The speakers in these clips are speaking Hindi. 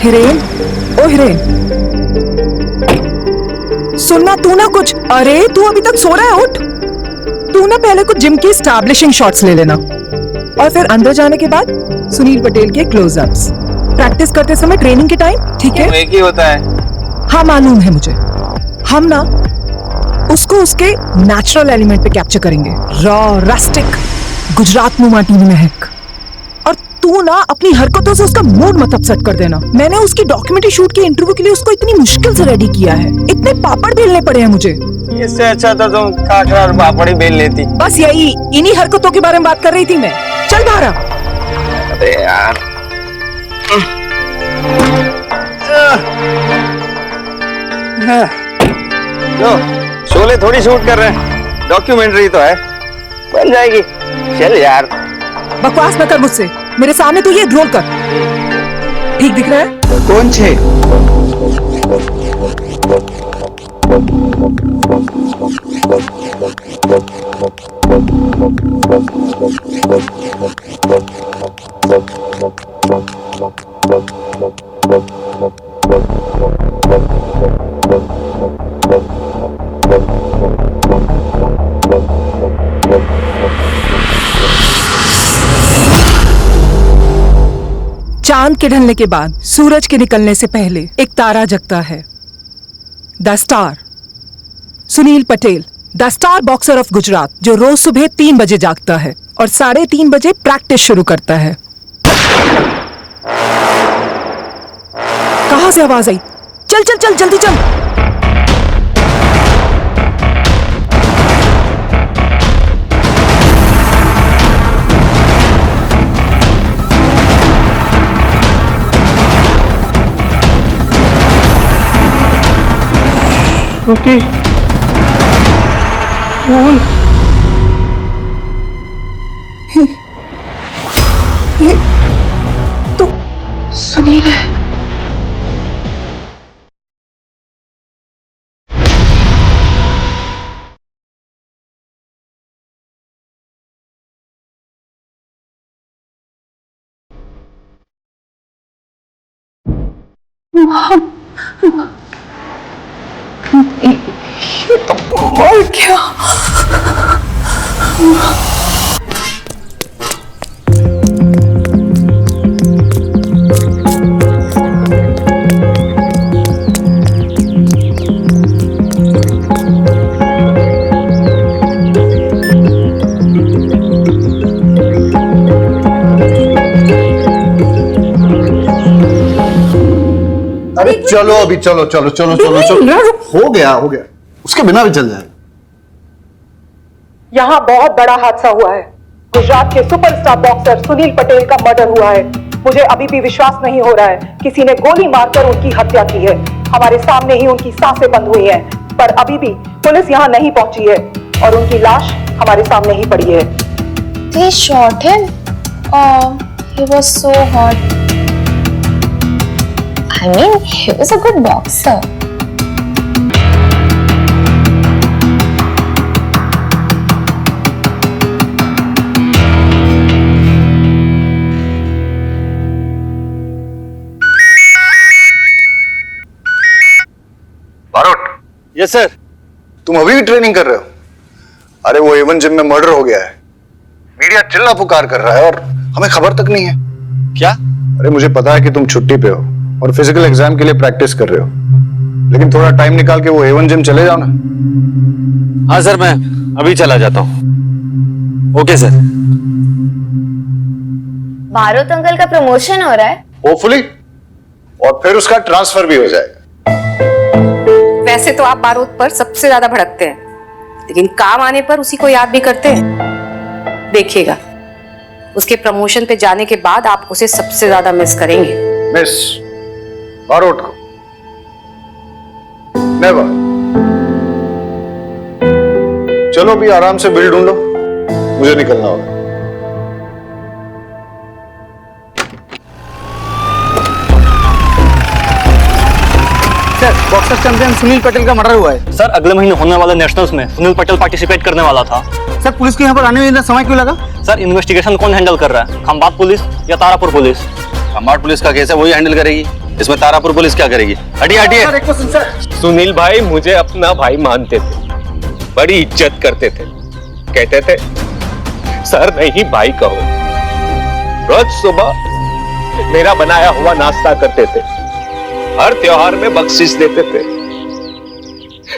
हिरेन, ओ हिरेन, सुनना तू ना कुछ। अरे तू अभी तक सो रहा है, उठ। तू ना पहले कुछ जिम की स्टैब्लिशिंग शॉट्स ले लेना और फिर अंदर जाने के बाद सुनील पटेल के क्लोजअप्स प्रैक्टिस करते समय ट्रेनिंग के टाइम, ठीक है? एक ही होता है। हाँ मालूम है मुझे। हम ना उसको उसके नेचुरल एलिमेंट पे कैप्चर करेंगे, रॉ रस्टिक गुजरात में माटी में महक। और तू ना अपनी हरकतों से उसका मूड मत अपसेट कर देना। मैंने उसकी डॉक्यूमेंट्री शूट के इंटरव्यू के लिए उसको इतनी मुश्किल से रेडी किया है, इतने पापड़ बेलने पड़े हैं मुझे। इससे अच्छा तो तुम खाकर और पापड़ ही बेल लेती। बस यही, इन्हीं हरकतों के बारे में बात कर रही थी मैं। चल बाहर आ। अरे यार, लो शोले थोड़ी शूट कर रहे हैं, डॉक्यूमेंट्री तो है, बन जाएगी। चल यार, बकवास न कर मुझसे, मेरे सामने तो ये रोल कर। ठीक दिख रहा है? कौन छे? चांद के ढलने के बाद सूरज के निकलने से पहले एक तारा जगता है, the star. Sunil Patel, the star boxer of Gujarat, जो रोज सुबह 3 बजे जागता है और 3:30 बजे प्रैक्टिस शुरू करता है। कहां से आवाज आई? चल चल चल, जल्दी चल। ओके, ये तो सुनील है। और क्या? अरे चलो अभी, चलो चलो चलो चलो चलो, हो गया हो गया, उसके बिना भी चल जाएगा। यहाँ बहुत बड़ा हादसा हुआ है। गुजरात के सुपरस्टार बॉक्सर सुनील पटेल का मर्डर हुआ है। मुझे अभी भी विश्वास नहीं हो रहा है, किसी ने गोली मारकर उनकी हत्या की है। हमारे सामने ही उनकी सांसें बंद हुई हैं, पर अभी भी पुलिस यहाँ नहीं पहुंची है और उनकी लाश हमारे सामने ही पड़ी है। They shot him? Oh, he was so hot. I mean, he was a good boxer. Barot, yes sir. तुम अभी भी ट्रेनिंग कर रहे हो? अरे वो एवन जिम में मर्डर हो गया है, मीडिया चिल्ला पुकार कर रहा है और हमें खबर तक नहीं है। क्या? अरे मुझे पता है कि तुम छुट्टी पे हो और फिजिकल एग्जाम के लिए प्रैक्टिस कर रहे हो, लेकिन थोड़ा टाइम निकाल के वो एवन जिम चले जाओ ना। हाँ सर, मैं अभी चला जाता हूँ। Okay sir. बारोत अंकल का प्रमोशन हो रहा है। होपफुली, और फिर उसका ट्रांसफर भी हो जाएगा। वैसे तो आप बारूद पर सबसे ज्यादा भड़कते हैं, लेकिन काम आने पर उसी को याद भी करते हैं। देखिएगा, उसके प्रमोशन पे जाने के बाद आप उसे सबसे ज्यादा मिस करेंगे। मिस बारोट को? नेवर। चलो भी आराम से बिल ढूंढो, मुझे निकलना होगा। Sir, boxer champion Sunil Patel का मर्डर हुआ है। सर, अगले महीने होने वाले नेशनल्स में सुनील पटेल पार्टिसिपेट करने वाला था। सर, पुलिस को यहाँ पर आने में इतना समय क्यों लगा? सर, इन्वेस्टिगेशन कौन हैंडल कर रहा है, खंबात पुलिस या तारापुर पुलिस? खंबात पुलिस का केस है, वही हैंडल करेगी। इसमें तारापुर पुलिस क्या करेगी? हटिए हटिए। सुनील भाई मुझे अपना भाई मानते थे, बड़ी इज्जत करते थे, कहते थे सर नहीं भाई कहो। रोज सुबह मेरा बनाया हुआ नाश्ता करते थे, हर त्योहार में बख्शिश देते थे।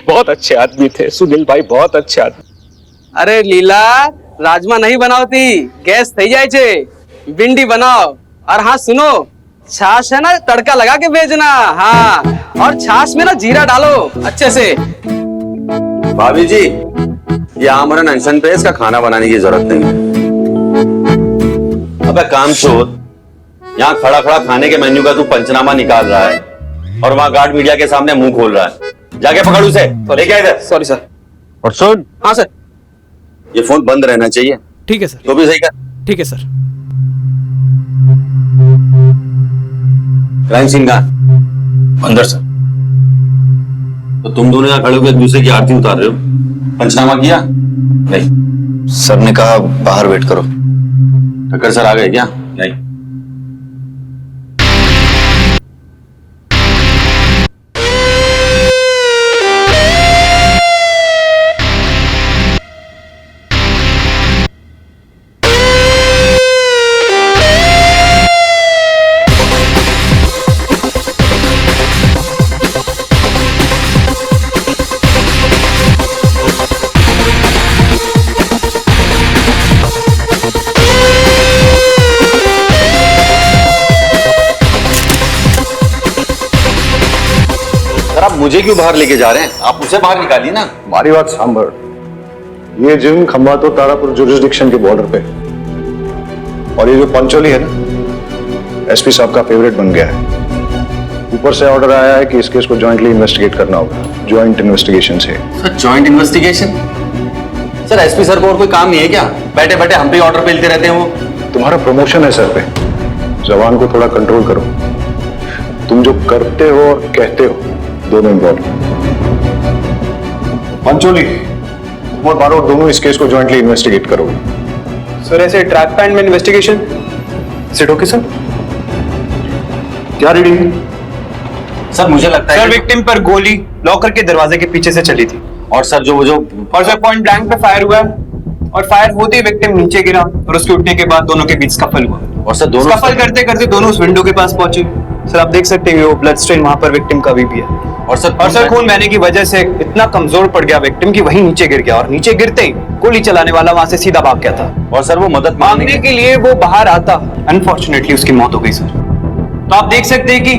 बहुत अच्छे आदमी थे सुनील भाई, बहुत अच्छे आदमी। अरे लीला, राजमा नहीं बनावती, गैस थई जाए छे, भिंडी बनाओ। और हाँ सुनो, छाछ है ना तड़का लगा के भेजना। हाँ, और छाछ में ना जीरा डालो अच्छे से। भाभी जी, ये आमरन अनशन पे, इसका खाना बनाने की जरूरत नहीं है। अबे कामचोर, यहाँ खड़ा खड़ा खाने के मेन्यू का तू पंचनामा निकाल रहा है और वहाँ गार्ड मीडिया के सामने मुंह खोल रहा है। जाके पकड़ उसे, लेके आ इधर। Sorry sir. और सुन, हाँ सर। ये फोन बंद रहना चाहिए। ठीक है सर। तो भी सही कर। ठीक है सर। क्राइम सीन कहाँ? अंदर सर। तो तुम दोनों यहाँ खड़े होकर एक दूसरे की आरती उतार रहे हो, पंचनामा किया? नहीं, सर ने कहा बाहर वेट करो। ठक्कर सर आ गए क्या? नहीं। आप मुझे क्यों बाहर लेके जा रहे हैं? आप उसे बाहर निकालिए ना। हमारी बात सांभर, ये जिम खंबातो तारापुर जुरिस्डिक्शन के बॉर्डर पे, और ये जो पंचोली है ना, एसपी साहब का फेवरेट बन गया है। ऊपर से ऑर्डर आया है कि इस केस को जॉइंटली इन्वेस्टिगेट करना होगा, जॉइंट इन्वेस्टिगेशन से। Sir joint investigation? Sir SP sir को और कोई काम नहीं है क्या? बैठे बैठे हम पे ऑर्डर पेलते रहते हैं वो। तुम्हारा प्रमोशन है सर पे, जवान को थोड़ा कंट्रोल करो। तुम जो करते हो और कहते हो दोनों इम्पोर्टेंट। पंचोली और बारोट दोनों इस केस को जॉइंटली इन्वेस्टिगेट करोगे। सर ऐसे ट्रैक पैंट में इन्वेस्टिगेशन सिट ओके सर? क्या रीडिंग है? सर मुझे लगता है सर विक्टिम पर गोली लॉकर के दरवाजे के पीछे से चली थी, और सर जो और सर पॉइंट ब्लैंक पे फायर हुआ है, और फायर होते ही विक्टिम नीचे गिरा और उसके उठने के बाद दोनों के बीच स्कफल हुआ। और सर दोनों स्कफल करते करते दोनों उस विंडो के पास पहुंचे। सर आप देख सकते हैं वो ब्लड स्ट्रेन वहां पर विक्टिम का भी है। और सर खून बहने की वजह से इतना कमजोर पड़ गया विक्टिम कि वहीं नीचे गिर गया, और नीचे गिरते ही गोली चलाने वाला वहां से सीधा भाग गया था। और सर वो मदद मांगने के लिए वो बाहर आता, अनफॉर्चुनेटली उसकी मौत हो गई सर। तो आप देख सकते हैं कि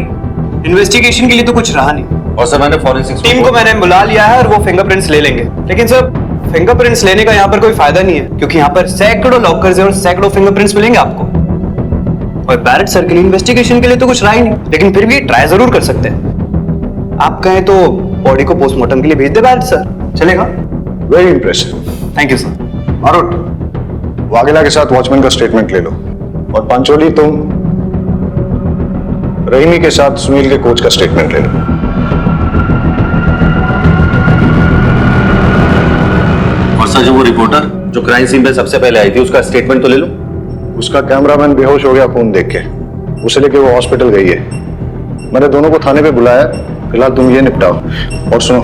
इन्वेस्टिगेशन के लिए तो कुछ रहा नहीं। और सर मैंने फॉरेंसिक टीम को मैंने बुला लिया है और वो फिंगरप्रिंट्स ले लेंगे, लेकिन सर फिंगरप्रिंट्स लेने का यहाँ पर कोई फायदा नहीं है, क्योंकि यहाँ पर सैकड़ों लॉकर्स हैं और सैकड़ों फिंगरप्रिंट्स मिलेंगे आपको। और बैरेट सर के लिए इन्वेस्टिगेशन के लिए तो कुछ रहा ही नहीं, लेकिन फिर भी ट्राई जरूर कर सकते हैं। आप कहें तो बॉडी को पोस्टमार्टम के लिए भेज दे बैरेट सर, चलेगा? Very impressive, thank you sir. Barot, Vaghela के साथ वॉचमैन का स्टेटमेंट ले लो, और पंचोली तुम रहीमी के साथ सुनील के कोच का स्टेटमेंट ले लो। और सर जो वो रिपोर्टर जो क्राइम सीन पे सबसे पहले आई थी, उसका स्टेटमेंट तो ले लो। उसका कैमरामैन बेहोश हो गया खून देख के, उसे लेके वो हॉस्पिटल गई है। मैंने दोनों को थाने पे बुलाया, फिलहाल तुम ये निपटाओ। और सुनो,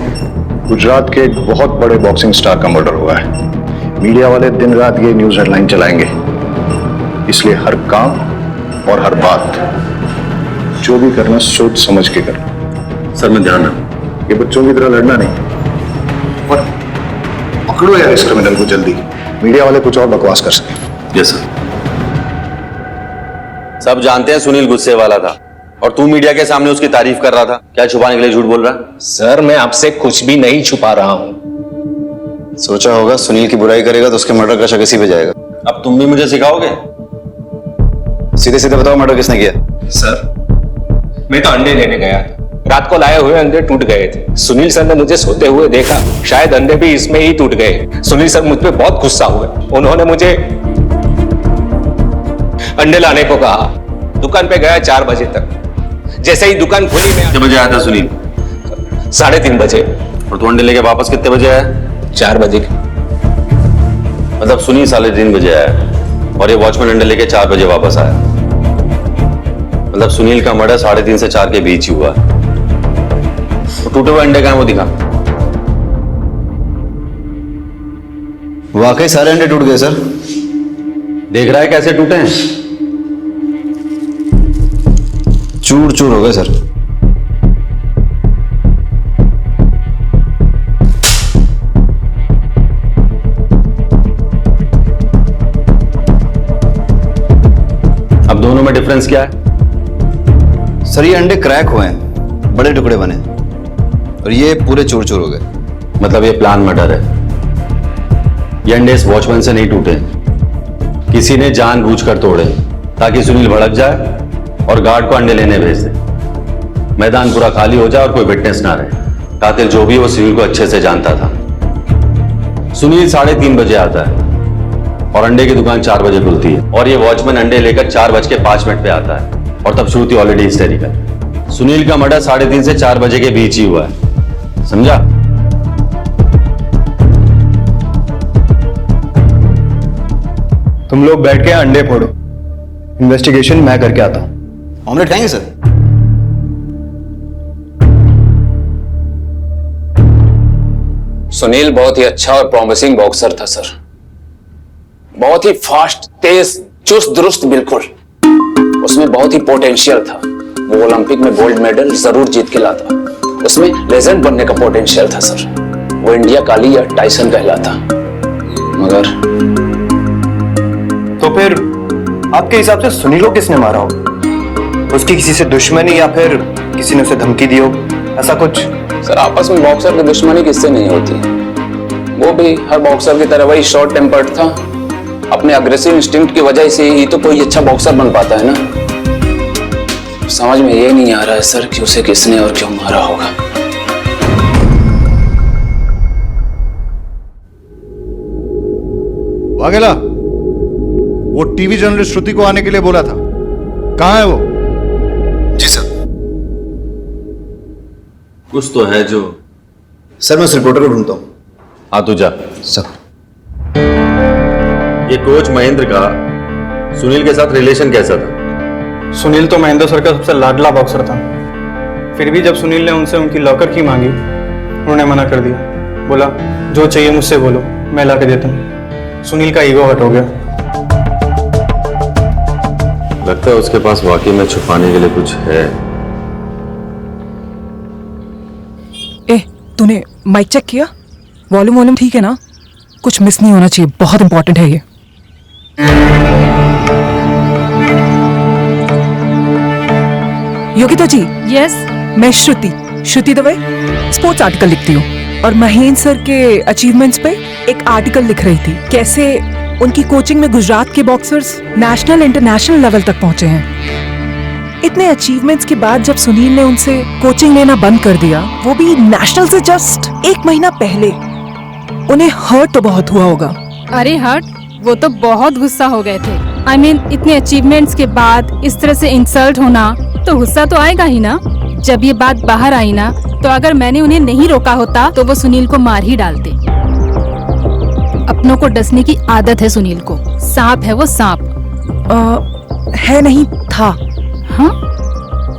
गुजरात के एक बहुत बड़े बॉक्सिंग स्टार का मर्डर हुआ है। मीडिया वाले दिन रात ये न्यूज हेडलाइन चलाएंगे, इसलिए हर काम और हर बात जो भी करना सोच समझ के करना। सर मैं ध्यान रखूं। ये बच्चों की तरह लड़ना नहीं, और पकड़ो यार इस क्रिमिनल को जल्दी, मीडिया वाले कुछ और बकवास कर सके। Yes sir. सब जानते हैं सुनील गुस्से वाला था, और तू मीडिया के सामने उसकी तारीफ कर रहा था। क्या छुपाने के लिए झूठ बोल रहा है? सर मैं आपसे कुछ भी नहीं छुपा रहा हूं। सोचा होगा सुनील की बुराई करेगा तो उसके मर्डर का शक इसी पे जाएगा। अब तुम भी मुझे सिखाओगे? सीधे सीधे बताओ, मर्डर किसने किया? सर मैं तो अंडे लेने गया था, रात को लाए हुए अंडे टूट गए थे। सुनील सर ने मुझे सोते हुए देखा, शायद अंडे भी इसमें ही टूट गए। सुनील सर मुझ पे बहुत गुस्सा हुए, उन्होंने मुझे अंडे लाने को कहा। दुकान पे गया 4 बजे तक, जैसे ही दुकान खुली मैं कितने बजे आया था सुनील? 3:30 बजे। और तू अंडे लेके वापस कितने बजे आया? 4 बजे। मतलब सुनील 3:30 बजे आया और ये वॉचमैन अंडे लेके 4 बजे वापस आया। मतलब सुनील का मर्डर 3:30 से 4 के बीच ही हुआ। तो टूटे हुए अंडे कहाँ हैं वो दिखा। वाकई सारे अंडे टूट गए सर। देख रहा है कैसे टूटे हैं? चूर चूर हो गए सर। अब दोनों में डिफरेंस क्या है? सर ये अंडे क्रैक हुए हैं, बड़े टुकड़े बने, और ये पूरे चूर चूर हो गए। मतलब ये प्लान मर्डर है। ये अंडे इस वॉचमैन से नहीं टूटे, किसी ने जानबूझकर तोड़े ताकि सुनील भड़क जाए और गार्ड को अंडे लेने भेज दे। मैदान पूरा खाली हो जाए और कोई विटनेस ना रहे। कातिल जो भी वो सुनील को अच्छे से जानता था। सुनील 3:30 बजे आता है और अंडे की दुकान 4 बजे खुलती है, और ये वॉचमैन अंडे लेकर 4:05 पे आता है, और तब श्रुति ऑलरेडी हिस्टेरिकल। सुनील का मर्डर 3:30 से 4 बजे के बीच ही हुआ है, समझा? तुम लोग बैठ के अंडे फोड़ो, इन्वेस्टिगेशन मैं करके आता हूं। ऑमलेट खाएंगे सर? सुनील बहुत ही अच्छा और प्रॉमिसिंग बॉक्सर था सर। बहुत ही फास्ट, तेज, चुस्त दुरुस्त, बिल्कुल। उसमें बहुत ही पोटेंशियल था। वो ओलंपिक में गोल्ड मेडल जरूर जीत के लाता। उसमें लेजेंड बनने का पोटेंशियल था सर। वो इंडिया काली या टाइसन कहलाता। मगर तो फिर आपके हिसाब से सुनील को किसने मारा हो? उसकी किसी से दुश्मनी या फिर किसी ने उसे धमकी दी हो, ऐसा कुछ? सर आपस में बॉक्सर की दुश्मनी किससे नहीं होती। वो भी हर बॉक्सर की तरह वही शॉर्ट टेम्पर्ड था। अपने अग्रेसिव इंस्टिंक्ट की वजह से ही तो कोई अच्छा बॉक्सर बन पाता है ना। समझ में ये नहीं आ रहा है सर कि उसे किसने और क्यों मारा होगा। वाघेला, वो टीवी जर्नलिस्ट श्रुति को आने के लिए बोला था, कहां है वो? जी सर। कुछ तो है जो। सर मैं उस रिपोर्टर को ढूंढता हूं। हाँ तू जा। सर ये कोच महेंद्र का सुनील के साथ रिलेशन कैसा था? सुनील तो महेंद्र सर का सबसे लाडला बॉक्सर था। फिर भी जब सुनील ने उनसे उनकी लॉकर की मांगी, उन्होंने मना कर दिया। बोला जो चाहिए मुझसे बोलो, मैं ला के देता हूँ। सुनील का ईगो हर्ट हो गया। लगता है उसके पास वाकई में छुपाने के लिए कुछ है। ए, तूने माइक चेक किया? वॉल्यूम ठीक है ना? कुछ मिस नहीं होना चाहिए, बहुत इंपॉर्टेंट है ये। योगिता जी। यस। मैं श्रुति दवे स्पोर्ट्स आर्टिकल लिखती हूँ, और महेंद्र सर के अचीवमेंट्स पे एक आर्टिकल लिख रही थी। कैसे उनकी कोचिंग में गुजरात के बॉक्सर्स नेशनल इंटरनेशनल लेवल तक पहुंचे हैं। इतने अचीवमेंट्स के बाद जब सुनील ने उनसे कोचिंग लेना बंद कर दिया, वो भी नेशनल से जस्ट 1 महीना पहले, उन्हें हर्ट तो बहुत हुआ होगा। अरे हर्ट, वो तो बहुत गुस्सा हो गए थे। I mean, इतने अचीवमेंट्स के बाद इस तरह से इंसल्ट होना तो गुस्सा तो आएगा ही ना। जब ये बात बाहर आई ना, तो अगर मैंने उन्हें नहीं रोका होता तो वो सुनील को मार ही डालते। अपनों को डसने की आदत है सुनील को। सांप है वो, सांप। है नहीं था। हाँ?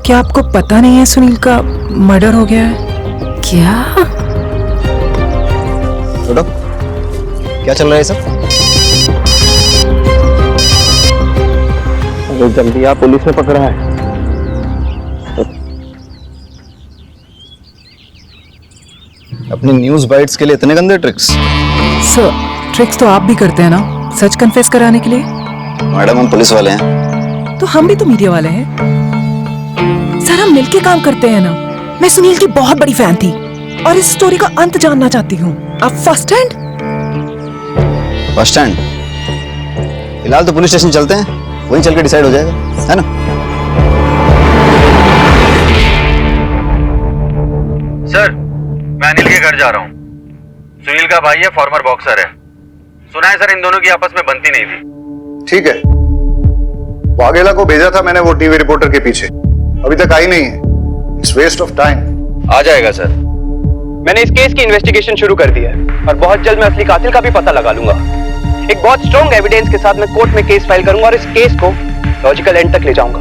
क्या आपको पता नहीं है सुनील का मर्डर हो गया है? क्या? छोटो, क्या चल रहा है सब? जल्दी आप, पुलिस ने पकड़ा है। अपनी न्यूज बाइट्स के लिए इतने गंदे ट्रिक्स? सर, ट्रिक्स तो आप भी करते हैं ना, सच कन्फेस कराने के लिए। मैडम हम पुलिस वाले हैं। तो हम भी तो मीडिया वाले हैं सर, हम मिलके काम करते हैं ना। मैं सुनील की बहुत बड़ी फैन थी और इस स्टोरी का अंत जानना चाहती हूँ। आप फर्स्ट हैंड? First hand? फिलहाल तो पुलिस स्टेशन चलते हैं, वहीं चल के डिसाइड हो जाएगा, है ना? सर, मैं अनिल के घर जा रहा हूँ। सुनील का भाई है, फॉर्मर बॉक्सर है। सुना है सर इन दोनों की आपस में बनती नहीं थी। ठीक है, वाघेला को भेजा था मैंने वो टीवी रिपोर्टर के पीछे, अभी तक आई नहीं है। It's waste of time. आ जाएगा सर। मैंने इस केस की इन्वेस्टिगेशन शुरू कर दी है और बहुत जल्द मैं असली कातिल का भी पता लगा लूंगा। एक बहुत स्ट्रॉन्ग एविडेंस के साथ मैं कोर्ट में केस फाइल करूंगा और इस केस को लॉजिकल एंड तक ले जाऊंगा।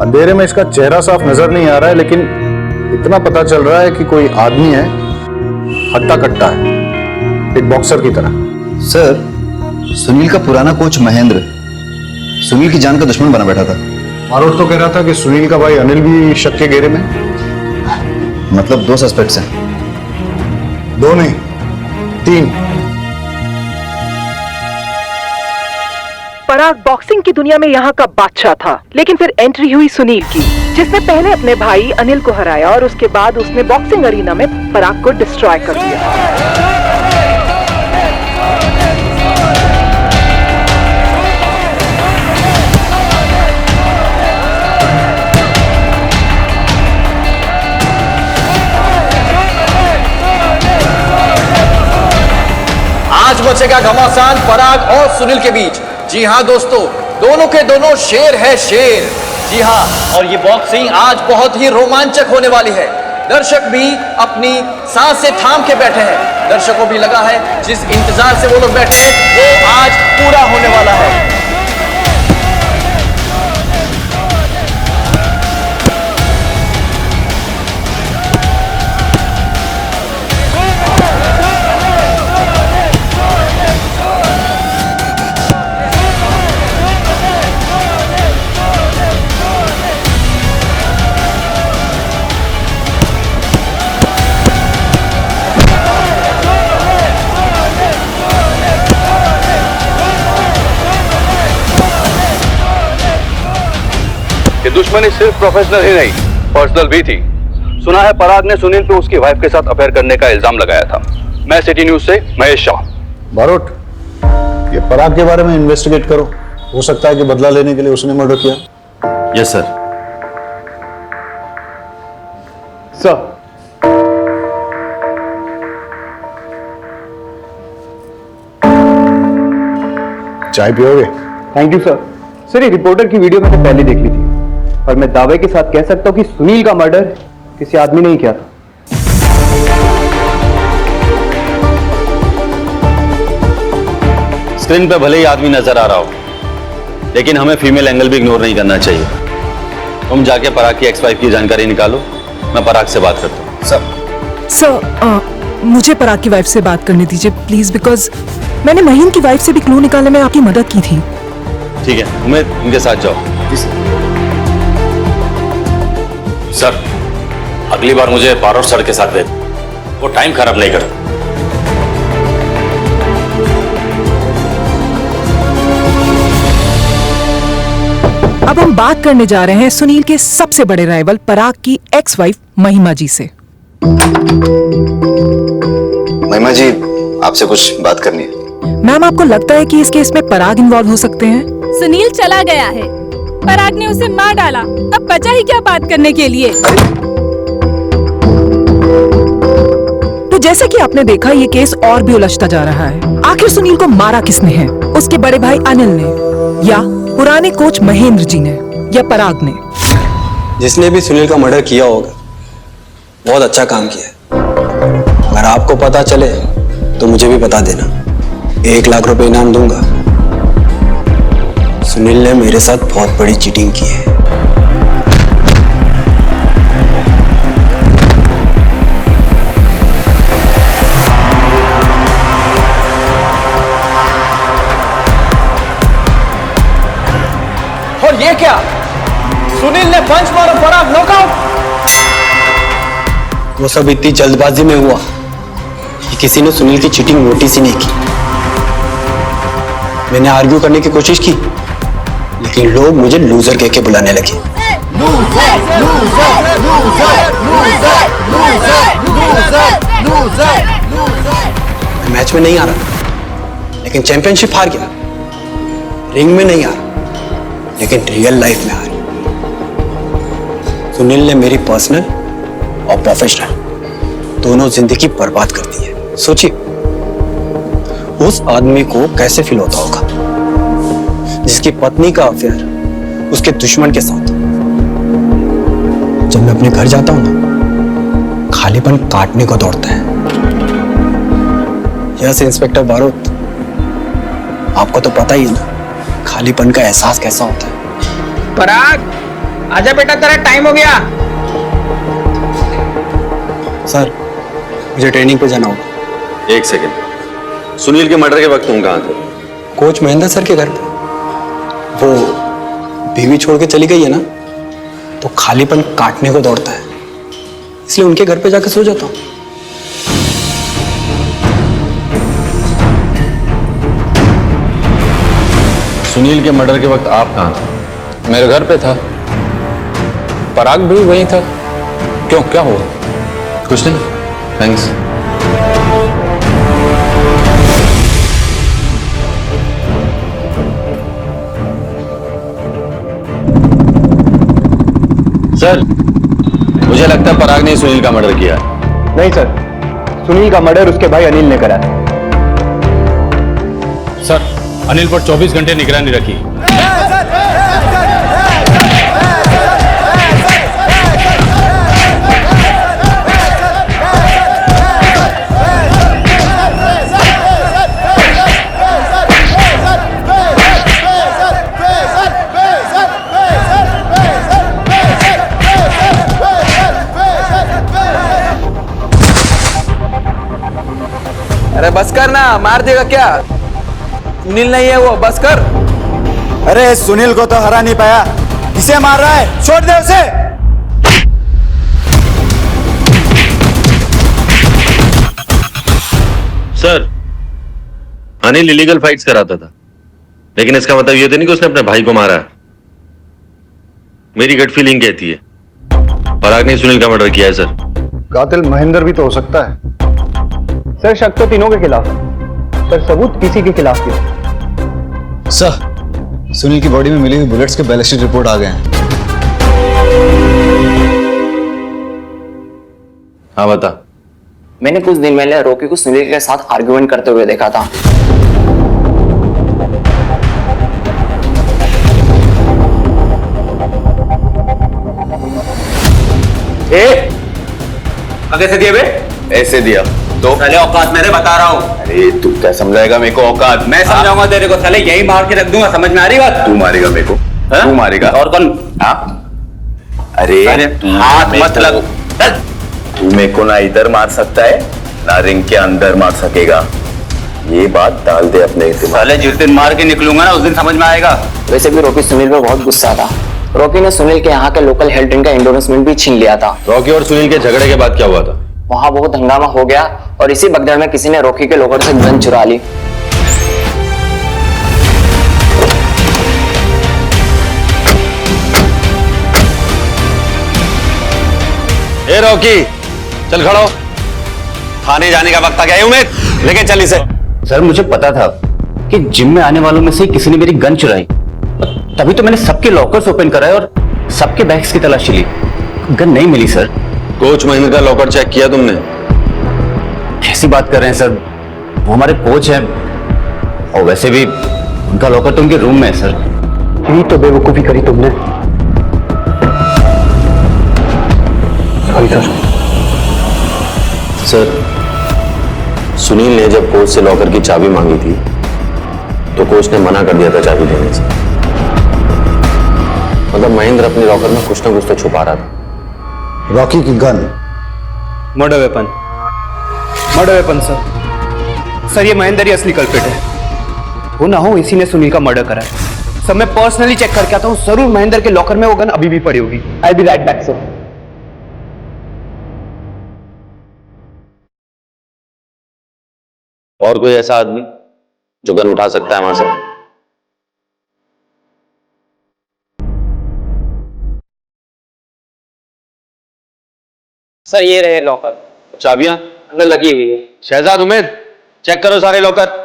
अंधेरे में इसका चेहरा साफ नजर नहीं आ रहा है, लेकिन इतना पता चल रहा है कि कोई आदमी है, हट्टा कट्टा है, एक बॉक्सर की तरह। सर, सुनील का पुराना कोच महेंद्र सुनील की जान का दुश्मन बना बैठा था। मारोट तो कह रहा था कि सुनील का भाई अनिल भी शक के घेरे में। मतलब 2 सस्पेक्ट्स हैं? 2 नहीं, 3। पराग बॉक्सिंग की दुनिया में यहाँ का बादशाह था, लेकिन फिर एंट्री हुई सुनील की, जिसने पहले अपने भाई अनिल को हराया और उसके बाद उसने बॉक्सिंग अरीना में पराग को डिस्ट्रॉय कर दिया। आज बचेगा घमासान पराग और सुनील के बीच। जी हाँ दोस्तों, दोनों के दोनों शेर है शेर। जी हाँ, और ये बॉक्सिंग आज बहुत ही रोमांचक होने वाली है। दर्शक भी अपनी सांसें थाम के बैठे हैं। दर्शकों भी लगा है जिस इंतजार से वो लोग बैठे हैं वो आज पूरा होने वाला है। ये दुश्मनी सिर्फ प्रोफेशनल ही नहीं, पर्सनल भी थी। सुना है पराग ने सुनील पे उसकी वाइफ के साथ अफेयर करने का इल्जाम लगाया था। मैं सिटी न्यूज से महेश शाह। बारोट, ये पराग के बारे में इन्वेस्टिगेट करो। हो सकता है कि बदला लेने के लिए उसने मर्डर किया। Yes sir. सर, चाय पियोगे? Thank you sir. सर, ये रिपोर्टर की वीडियो मैंने पहले देख ली थी और मैं दावे के साथ कह सकता हूं कि सुनील का मर्डर किसी आदमी ने ही किया था। स्क्रीन पे भले ही आदमी नजर आ रहा हो, लेकिन हमें फीमेल एंगल भी इग्नोर नहीं करना चाहिए। तुम जाके पराग की एक्स-वाइफ की जानकारी निकालो, मैं पराग से बात करता हूँ। सर, मुझे पराग की वाइफ से बात करने दीजिए प्लीज, बिकॉज मैंने महीन की वाइफ से भी क्लू निकालने में आपकी मदद की थी। ठीक है, उमेद इनके साथ जाओ। सर, अगली बार मुझे बारोट सर के साथ भेज, वो टाइम खराब नहीं करता। अब हम बात करने जा रहे हैं सुनील के सबसे बड़े राइवल पराग की एक्स वाइफ महिमा जी से। महिमा जी, आपसे कुछ बात करनी है। मैम, आपको लगता है कि इस केस में पराग इन्वॉल्व हो सकते हैं? सुनील चला गया है, पराग ने उसे मार डाला, अब बचा ही क्या बात करने के लिए। तो जैसे कि आपने देखा, ये केस और भी उलझता जा रहा है। आखिर सुनील को मारा किसने है? उसके बड़े भाई अनिल ने, या पुराने कोच महेंद्र जी ने, या पराग ने? जिसने भी सुनील का मर्डर किया होगा बहुत अच्छा काम किया है। अगर आपको पता चले तो मुझे भी बता देना, 1 लाख रुपए इनाम दूंगा। सुनील ने मेरे साथ बहुत बड़ी चीटिंग की है। और ये क्या? सुनील ने पंच मारा, पराग नॉकआउट। वो सब इतनी जल्दबाजी में हुआ कि किसी ने सुनील की चीटिंग नोटिस ही नहीं की। मैंने आर्ग्यू करने की कोशिश की, लेकिन लोग मुझे लूजर कह के बुलाने लगे। मैच में नहीं आ रहा, लेकिन चैंपियनशिप हार गया। रिंग में नहीं आ रहा, लेकिन रियल लाइफ में आ रही। सुनील ने मेरी पर्सनल और प्रोफेशनल दोनों जिंदगी बर्बाद कर दी है। सोचिए, उस आदमी को कैसे फील होता होगा जिसकी पत्नी का अफेयर उसके दुश्मन के साथ। जब मैं अपने घर जाता हूं ना, खालीपन काटने को दौड़ता है। यस इंस्पेक्टर बारोट, आपको तो पता ही है ना खालीपन का एहसास कैसा होता है। पराग, आजा बेटा, तेरा टाइम हो गया। सर मुझे ट्रेनिंग पे जाना होगा। एक सेकंड, सुनील के मर्डर के वक्त तुम कहाँ थे? कोच महेंद्र सर के घर पे। वो बीवी छोड़ के चली गई है ना, तो खालीपन काटने को दौड़ता है, इसलिए उनके घर पे जाकर सो जाता हूँ। सुनील के मर्डर के वक्त आप कहाँ थे? मेरे घर पे था, पराग भी वहीं था। क्यों, क्या हुआ? कुछ नहीं, थैंक्स। सर, मुझे लगता है पराग ने सुनील का मर्डर किया है। नहीं सर, सुनील का मर्डर उसके भाई अनिल ने करा है। सर, अनिल पर 24 घंटे निगरानी रखी। अरे बस कर ना, मार देगा क्या? सुनील नहीं है वो, बस कर। अरे सुनील को तो हरा नहीं पाया, इसे मार रहा है, छोड़ दे उसे। सर, अनिल इलीगल फाइट्स कराता था, लेकिन इसका मतलब ये तो नहीं कि उसने अपने भाई को मारा है। मेरी गट फीलिंग कहती है पराग ने सुनील का मर्डर किया है सर। कातिल महेंद्र भी तो हो सकता है। सर शक तो तीनों के खिलाफ है, पर सबूत किसी के खिलाफ नहीं। सर, सुनील की बॉडी में मिली हुई बुलेट्स के बैलिस्टिक रिपोर्ट आ गए हैं। हाँ बता। मैंने कुछ दिन पहले रॉकी को सुनील के साथ आर्गुमेंट करते हुए देखा था। कैसे दिया बे? ऐसे दिया तो पहले औकात मेरे बता रहा हूँ। अरे तू क्या समझाएगा मेरे को औकात? मैं समझाऊंगा तेरे को, साले यही मार के रख दूंगा, समझ में आ रही बात? तू मारेगा मेरे को? तू मारेगा? और कौन? अरे हाथ मत लग। तू मेरे को ना इधर मार सकता है ना रिंग के अंदर मार सकेगा, ये बात डाल दे अपने दिमाग। साले जिस दिन मार के निकलूंगा ना, उस दिन समझ में आएगा। वैसे भी रॉकी सुनील पर बहुत गुस्सा था। रॉकी ने सुनील के यहाँ के लोकल हेल्थ ड्रिंक का एंडोर्समेंट भी छीन लिया था। रॉकी और सुनील के झगड़े के बाद क्या हुआ था? वहां बहुत हंगामा हो गया और इसी भगदड़ में किसी ने रॉकी के लॉकर से गन चुरा ली। ए रॉकी, चल खड़ो, थाने जाने का वक्त आ गया है। उमेद लेके चल इसे। सर मुझे पता था कि जिम में आने वालों में से किसी ने मेरी गन चुराई, तभी तो मैंने सबके लॉकर्स ओपन कराए और सबके बैग्स की तलाशी ली। गन नहीं मिली सर। कोच महेंद्र का लॉकर चेक किया तुमने? कैसी बात कर रहे हैं सर, वो हमारे कोच हैं, और वैसे भी उनका लॉकर तो उनके रूम में है सर। यही तो बेवकूफी करी तुमने। सॉरी सर, सुनील ने जब कोच से लॉकर की चाबी मांगी थी तो कोच ने मना कर दिया था चाबी देने से। मतलब महेंद्र अपने लॉकर में कुछ ना कुछ तो छुपा रहा था। रॉकी की gun murder weapon. Murder weapon sir, ये महेंद्र ही असली कल्प्रिट है। वो ना हो इसी ने सुनील का मर्डर करा है। सब मैं पर्सनली चेक करके आता हूँ, जरूर महेंद्र के लॉकर में वो गन अभी भी पड़ी होगी। आई बी राइट बैक सर। और कोई ऐसा आदमी जो गन उठा सकता है वहां से? सर ये रहे लॉकर। चाबियां अंदर लगी हुई है। शहजाद उमेद, चेक करो सारे लॉकर।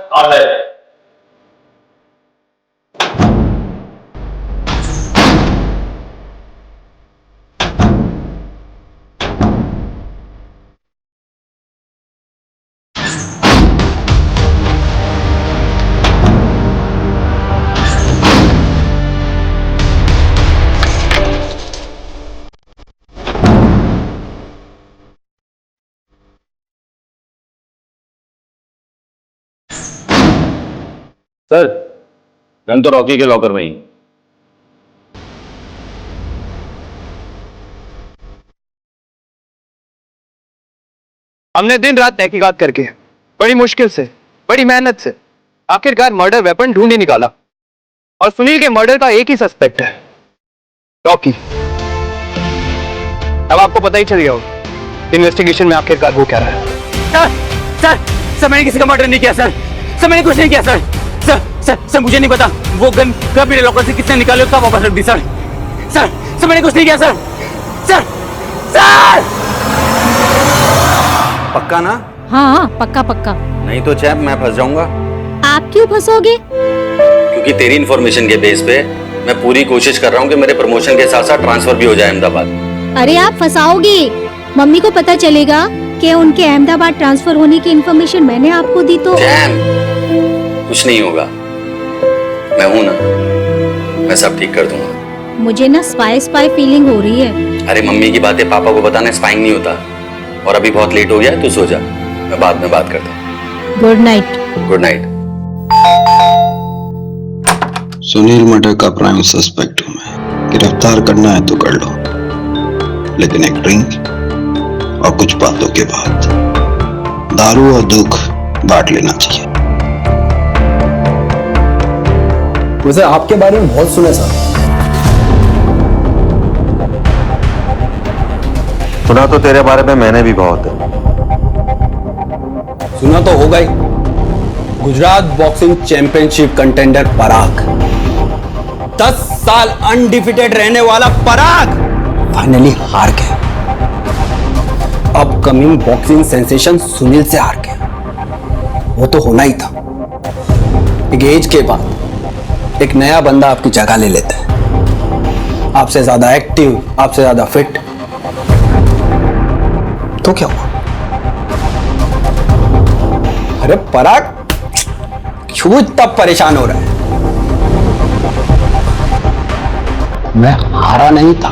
सर, गन तो रॉकी के लॉकर में ही। हमने दिन रात तहकीकात करके बड़ी मुश्किल से, बड़ी मेहनत से आखिरकार मर्डर वेपन ढूंढ ही निकाला और सुनील के मर्डर का एक ही सस्पेक्ट है, रॉकी। अब आपको पता ही चल गया होगा इन्वेस्टिगेशन में आखिरकार वो क्या रहा है। सर मैंने किसी का मर्डर नहीं किया सर मैंने कुछ नहीं किया सर मुझे नहीं पता वो गन कब मेरे लॉकर से किसने निकाले उसका वापस रख दी सर मैंने कुछ नहीं किया सर पक्का ना? हाँ पक्का पक्का। नहीं तो चैप मैं फंस जाऊंगा। आप क्यों फंसोगे? क्योंकि तेरी इन्फॉर्मेशन के बेस पे मैं पूरी कोशिश कर रहा हूँ कि मेरे प्रमोशन के साथ साथ ट्रांसफर भी हो जाए अहमदाबाद। अरे आप फंसाओगे, मम्मी को पता चलेगा कि उनके अहमदाबाद ट्रांसफर होने की इन्फॉर्मेशन मैंने आपको दी तो। जैम, कुछ नहीं होगा, मैं हूं ना, मैं सब ठीक कर दूंगा। मुझे ना स्पाई फीलिंग हो रही है। अरे मम्मी की बातें पापा को बताना स्पाइंग नहीं होता। और अभी बहुत लेट हो गया है, तू सो जा, मैं बाद में बात करता हूँ। Good night. Good night. Sunil murder का प्राइम सस्पेक्ट हूं मैं। गिरफ्तार करना है तो कर लो, लेकिन एक ड्रिंक और कुछ बातों के बाद दारू और दुख बांट लेना चाहिए। वैसे आपके बारे में बहुत सुना सर। सुना तो तेरे बारे में मैंने भी बहुत है। सुना तो होगा ही। गुजरात बॉक्सिंग चैंपियनशिप कंटेंडर पराग, 10 साल अनडिफिटेड रहने वाला पराग फाइनली हार गया। अपकमिंग बॉक्सिंग सेंसेशन सुनील से हार गया। वो तो होना ही था। एक एज के बाद एक नया बंदा आपकी जगह ले लेता है, आपसे ज्यादा एक्टिव, आपसे ज्यादा फिट। तो क्या हुआ? अरे पराग क्यों इतना परेशान हो रहा है? मैं हारा नहीं था,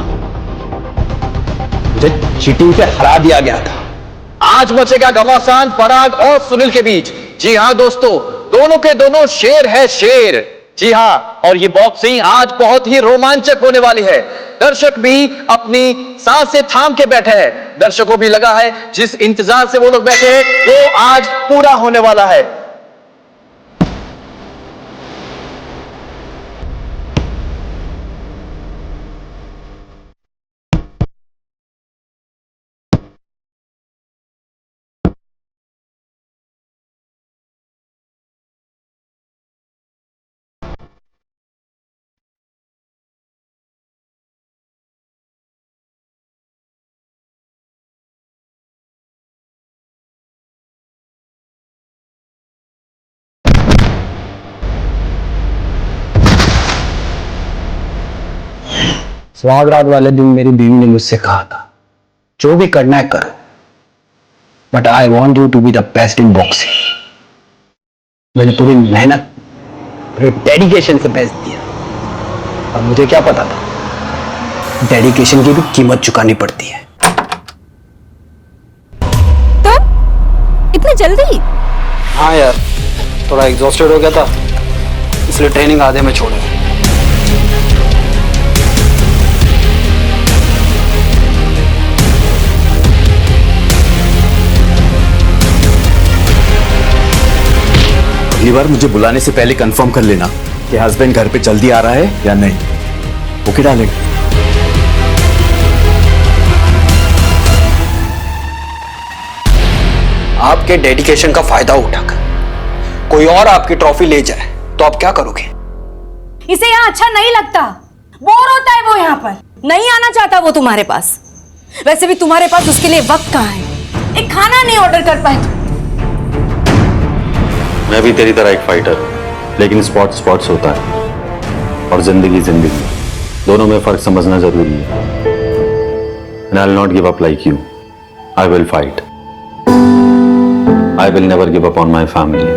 मुझे चीटिंग से हरा दिया गया था। आज मचेगा घमासान पराग और सुनील के बीच। जी हाँ दोस्तों, दोनों के दोनों शेर है शेर। जी हाँ, और ये बॉक्सिंग आज बहुत ही रोमांचक होने वाली है। दर्शक भी अपनी सांसें थाम के बैठे हैं। दर्शकों भी लगा है जिस इंतजार से वो लोग बैठे हैं वो आज पूरा होने वाला है। स्वागरात वाले दिन मेरी बीवी ने मुझसे कहा था, जो भी करना है करो, but I want you to be the best in boxing. मैंने पूरी मेहनत, पूरे डेडिकेशन से बेस्ट दिया। और मुझे क्या पता था डेडिकेशन की भी कीमत चुकानी पड़ती है। तो इतनी जल्दी? हाँ यार, थोड़ा एग्जॉस्टेड हो गया था, इसलिए ट्रेनिंग आधे में छोड़ दी। अगली बार मुझे बुलाने से पहले कंफर्म कर लेना कि हस्बैंड घर पे जल्दी आ रहा है या नहीं। Okay darling. आपके डेडिकेशन का फायदा उठाकर कोई और आपकी ट्रॉफी ले जाए तो आप क्या करोगे? इसे यहाँ अच्छा नहीं लगता, बोर होता है वो यहाँ पर, नहीं आना चाहता वो तुम्हारे पास। वैसे भी तुम्हारे पास उसके लिए वक्त कहाँ है? एक खाना नहीं ऑर्डर कर पाए। मैं भी तेरी तरह एक फाइटर, लेकिन स्पोर्ट्स होता है और जिंदगी दोनों में फर्क समझना जरूरी है। And I'll not give up like you. I will fight. I will never give up on my family.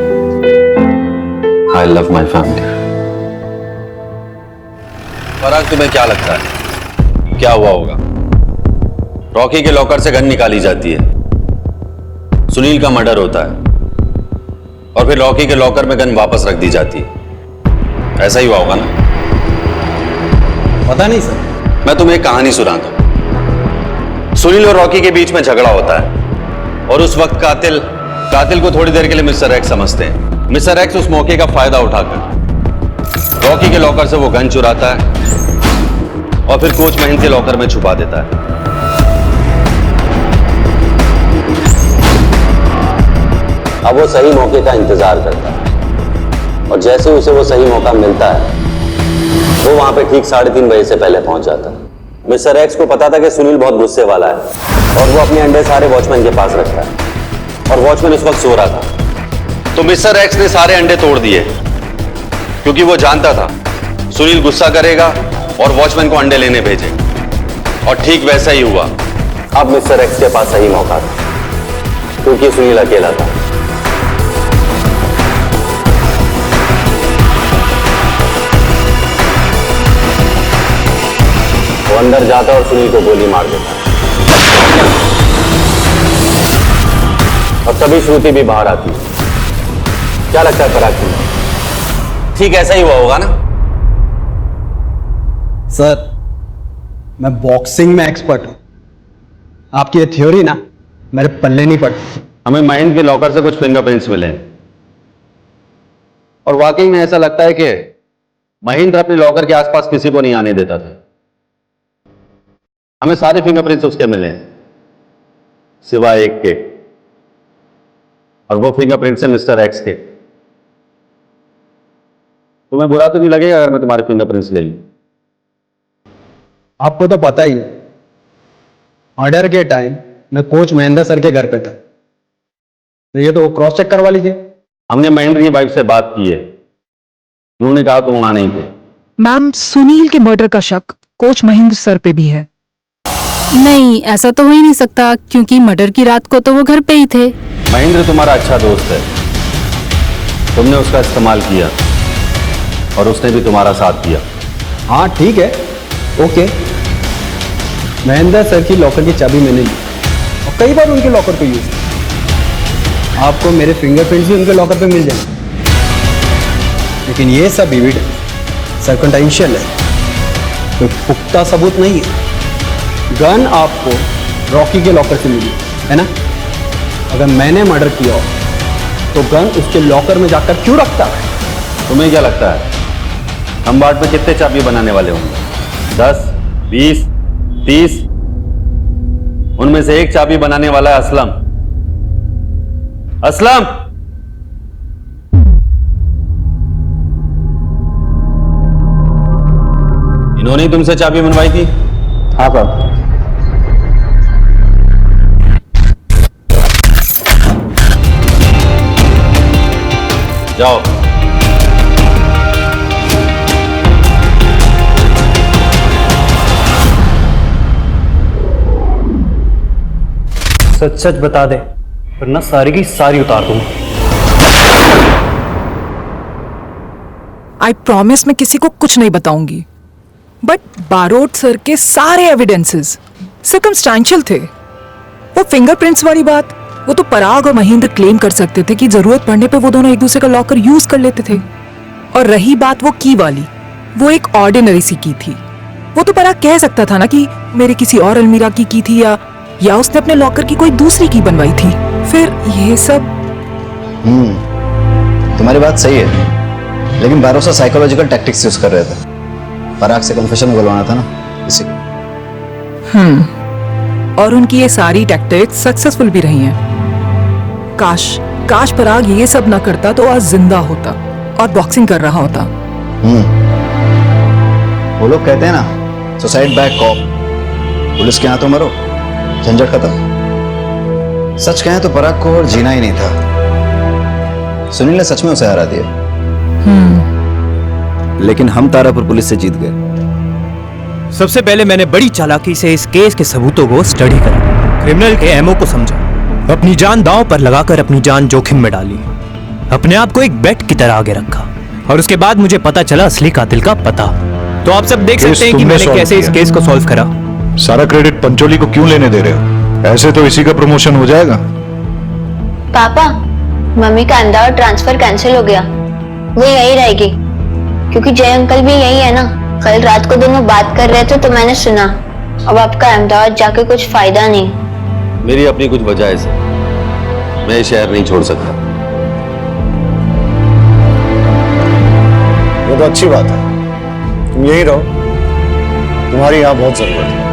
I love my family. पराग, तुम्हें क्या लगता है क्या हुआ होगा? रॉकी के लॉकर से गन निकाली जाती है, सुनील का मर्डर होता है और फिर रॉकी के लॉकर में गन वापस रख दी जाती है। ऐसा ही हुआ होगा ना? पता नहीं सर। मैं तुम्हें एक कहानी सुनाता हूं। सुनील और रॉकी के बीच में झगड़ा होता है। और उस वक्त कातिल को थोड़ी देर के लिए मिस्टर एक्स समझते हैं। मिस्टर एक्स उस मौके का फायदा उठाकर रॉकी के लॉकर से वो गन चुराता है और फिर कोच महेंद्र के लॉकर में छुपा देता है। अब वो सही मौके का इंतजार करता है और जैसे उसे वो सही मौका मिलता है वो वहां पे ठीक 3:30 बजे से पहले पहुंच जाता है। मिस्टर एक्स को पता था कि सुनील बहुत गुस्से वाला है और वो अपने अंडे सारे वॉचमैन के पास रखता है और वॉचमैन उस वक्त सो रहा था। तो मिस्टर एक्स ने सारे अंडे तोड़ दिए क्योंकि वो जानता था सुनील गुस्सा करेगा और वॉचमैन को अंडे लेने भेजे, और ठीक वैसा ही हुआ। अब मिस्टर एक्स के पास सही मौका था क्योंकि सुनील अकेला था। वो अंदर जाता और सुनील को गोली मार देता और तभी श्रुति भी बाहर आती है। क्या लगता है पराग तुम्हें? ठीक ऐसा ही हुआ होगा ना? सर, मैं बॉक्सिंग में एक्सपर्ट हूं। आपकी ये थ्योरी ना मेरे पल्ले नहीं पड़ती। हमें महेंद्र के लॉकर से कुछ फिंगरप्रिंट्स मिले और वाकई में ऐसा लगता है कि महेंद्र अपने लॉकर के आसपास किसी को नहीं आने देता था। हमें सारे फिंगरप्रिंट्स उसके मिले सिवाय एक के, और वो फिंगरप्रिंट्स है मिस्टर एक्स के। तुम्हें बुरा तो नहीं लगेगा अगर मैं तुम्हारे फिंगरप्रिंट्स ले लूं? आपको तो पता ही है, ऑर्डर के टाइम मैं कोच महेंद्र सर के घर पे था, तो ये तो क्रॉस चेक करवा लीजिए। हमने महेंद्र की वाइफ से बात की है, उन्होंने कहा तुम वहां नहीं थे। मैम, सुनील के मर्डर का शक कोच महेंद्र सर पे भी है। नहीं, ऐसा तो हो ही नहीं सकता क्योंकि मर्डर की रात को तो वो घर पे ही थे। महेंद्र तुम्हारा अच्छा दोस्त है, तुमने उसका इस्तेमाल किया और उसने भी तुम्हारा साथ दिया। हाँ ठीक है, ओके। महेंद्र सर की लॉकर की चाबी मैंने ली और कई बार उनके लॉकर पे यूज किया। आपको मेरे फिंगरप्रिंट्स भी उनके लॉकर पे मिल जाएंगे, लेकिन ये सब एविडेंस सर्कमस्टेंशियल है, कोई पुख्ता सबूत नहीं है। गन आपको रॉकी के लॉकर से मिली है ना? अगर मैंने मर्डर किया हो तो गन उसके लॉकर में जाकर क्यों रखता है? तुम्हें क्या लगता है खंबाट में कितने चाबी बनाने वाले होंगे? 10, 20, 30? उनमें से एक चाबी बनाने वाला है असलम। असलम, इन्होंने ही तुमसे चाबी बनवाई थी? हाँ साहब। जाओ। सच सच बता दे वरना सारी की सारी उतार दूंगा। आई प्रॉमिस मैं किसी को कुछ नहीं बताऊंगी, बट बारोट सर के सारे एविडेंसेस सर्कमस्टेंशियल थे। वो फिंगरप्रिंट्स वाली बात, वो तो पराग और महेंद्र क्लेम कर सकते थे कि जरूरत पड़ने पे वो दोनों एक दूसरे का लॉकर यूज कर लेते थे। और रही बात वो की वाली, वो एक ऑर्डिनरी सी की थी। वो तो पराग कह सकता था ना कि मेरे किसी और अलमीरा की थी या उसने अपने लॉकर की कोई दूसरी की बनवाई थी। फिर ये सब तुम्हारी बात सही है, लेकिन भरोसा साइकोलॉजिकल टैक्टिक्स यूज कर रहे थे। पराग से कन्फेशन बुलवाना था ना, इसी। और उनकी ये सारी टैक्टिक्स सक्सेसफुल भी रही हैं। काश पराग ये सब ना करता तो आज जिंदा होता और बॉक्सिंग कर रहा होता। वो लोग कहते हैं ना, सुसाइड बाय कॉप, पुलिस के हाथों मरो, झंझट खत्म। सच कहें तो पराग को और जीना ही नहीं था। सुनील ने सच में उसे हरा दिया, लेकिन हम तारापुर पुलिस से जीत गए। सबसे पहले मैंने बड़ी चालाकी से इस केस के सबूतों को स्टडी करा, क्रिमिनल के एमओ को समझा, अपनी जान दांव पर लगाकर अपनी जान जोखिम में डाली, अपने आप को एक बेट की तरह आगे रखा, और उसके बाद मुझे पता चला असली कातिल का पता। तो आप सब देख सकते हैं कि मैंने कैसे इस केस को सॉल्व करा। सारा क्रेडिट पंचोली को क्यों लेने दे रहे हो? ऐसे तो इसी का प्रमोशन हो जाएगा। पापा, मम्मी का अहमदाबाद ट्रांसफर कैंसिल हो गया, वो यही रहेगी, क्योंकि जय अंकल भी यही है ना। कल रात को दोनों बात कर रहे थे तो मैंने सुना। अब आपका अहमदाबाद जाके कुछ फायदा नहीं। मेरी अपनी कुछ वजह है, मैं ये शहर नहीं छोड़ सकता। ये तो अच्छी बात है, तुम यही रहो, तुम्हारी यहां बहुत जरूरत है।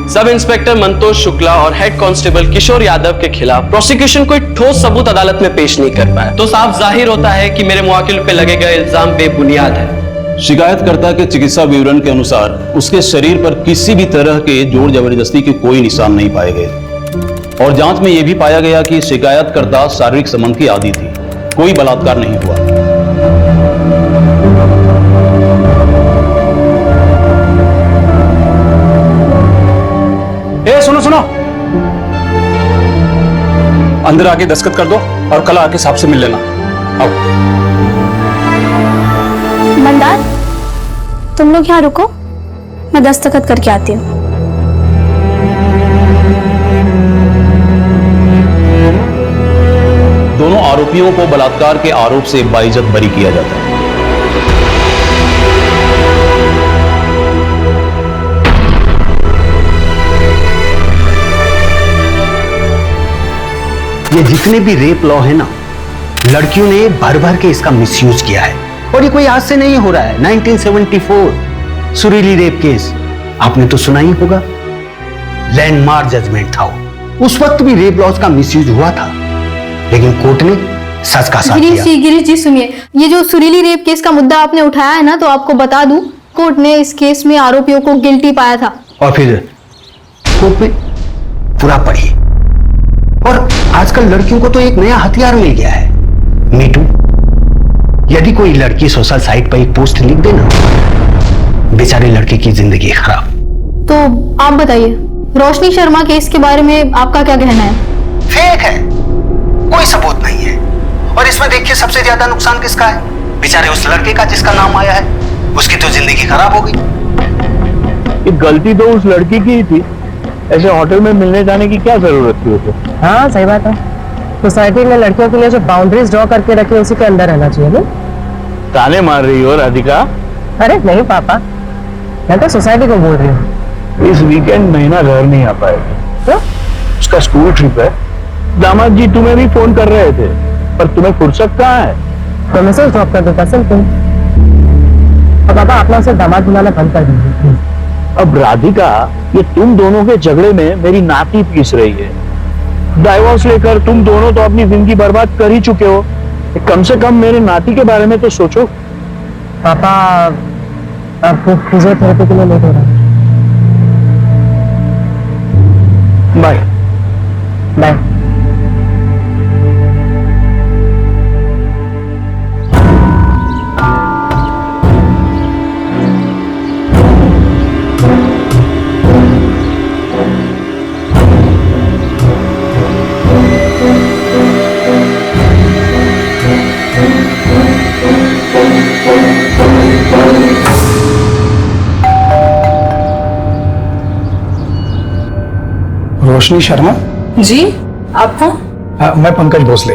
सब इंस्पेक्टर मंतोष शुक्ला और हेड कांस्टेबल किशोर यादव के खिलाफ प्रोसिक्यूशन कोई ठोस सबूत अदालत में पेश नहीं कर पाया, तो साफ जाहिर होता है कि मेरे मुवक्किल पे लगे गए इल्जाम बेबुनियाद है। शिकायतकर्ता के चिकित्सा विवरण के अनुसार उसके शरीर पर किसी भी तरह के जोर जबरदस्ती के कोई निशान नहीं पाए गए और जांच में यह भी पाया गया कि शिकायतकर्ता शारीरिक संबंध की आदी थी, कोई बलात्कार नहीं हुआ। सुनो सुनो, अंदर आके दस्तखत कर दो और कल आके साहब से मिल लेना। आओ। मंदार, तुम लोग यहाँ रुको, मैं दस्तखत करके आती हूँ। दोनों आरोपियों को बलात्कार के आरोप से बाइज्जत बरी किया जाता है। ये जितने भी रेप लॉ है ना, लड़कियों ने भर भर के इसका मिसयूज किया है और ये कोई आज से नहीं हो रहा है। 1974 सुरीली रेप केस आपने तो सुना ही होगा, लैंडमार्क जजमेंट था वो। उस वक्त भी रेप लॉज का मिसयूज हुआ था, लेकिन कोर्ट ने सच का साथ दिया। गिरीश जी सुनिए, ये जो सुरीली रेप केस का मुद्दा आपने उठाया है ना, तो आपको बता दूं, कोर्ट ने इस केस में आरोपियों को गिल्टी पाया था। और फिर कोर्ट में पूरा पढ़िए। और आजकल लड़कियों को तो एक नया हथियार मिल गया है, मीटू। यदि कोई लड़की सोशल साइट पर एक पोस्ट लिख देना, बेचारे लड़के की जिंदगी खराब। तो आप बताइए, रोशनी शर्मा केस के बारे में आपका क्या कहना है? फेक है, कोई सबूत नहीं है। और इसमें देखिए सबसे ज्यादा नुकसान किसका है? बेचारे उस लड़के का जिसका नाम आया है, उसकी तो जिंदगी खराब हो गई। ये गलती तो उस लड़की की ही थी, ऐसे होटल में मिलने जाने की क्या जरूरत थी उसे? हाँ सही बात है, सोसाइटी ने लड़कियों के लिए जो बाउंड्रीज ड्रॉ करके रखी है उसी के अंदर रहना चाहिए। नहीं ताने मार रही हो राधिका? अरे नहीं पापा, मैं तो सोसाइटी को बोल रही हूँ। इस वीकेंड महीना घर नहीं आ पाएगी, तो उसका स्कूल ट्रिप है। दामाद जी तुम्हें भी फोन कर रहे थे, पर तुम्हें फुर्सत कहाँ है? तो मैसेज ड्रॉप कर देता सिंपल। और पापा अपना उसे दामाद बुलाना बंद कर दीजिए। अब राधिका, ये तुम दोनों के झगड़े में मेरी नाती पीस रही है। डाइवोर्स लेकर तुम दोनों तो अपनी जिंदगी बर्बाद कर ही चुके हो, कम से कम मेरे नाती के बारे में तो सोचो। पापा आपको फिजियोथेरेपी के लिए लेट हो रहा है। Bye bye. रोशनी शर्मा जी, आप कौन? मैं पंकज भोसले,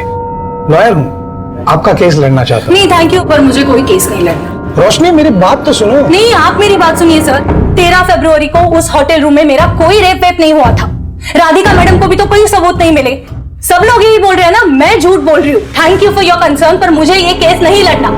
लॉयर हूँ, आपका केस लड़ना चाहता हूँ। नहीं थैंक यू, पर मुझे कोई केस नहीं लड़ना। रोशनी मेरी बात तो सुनो। नहीं, आप मेरी बात सुनिए सर। 13 फरवरी को उस होटल रूम में मेरा कोई रेप वेप नहीं हुआ था। राधिका मैडम को भी तो कोई सबूत नहीं मिले। सब लोग यही बोल रहे हैं ना, मैं झूठ बोल रही हूँ। Thank you for your concern, पर मुझे ये केस नहीं लड़ना।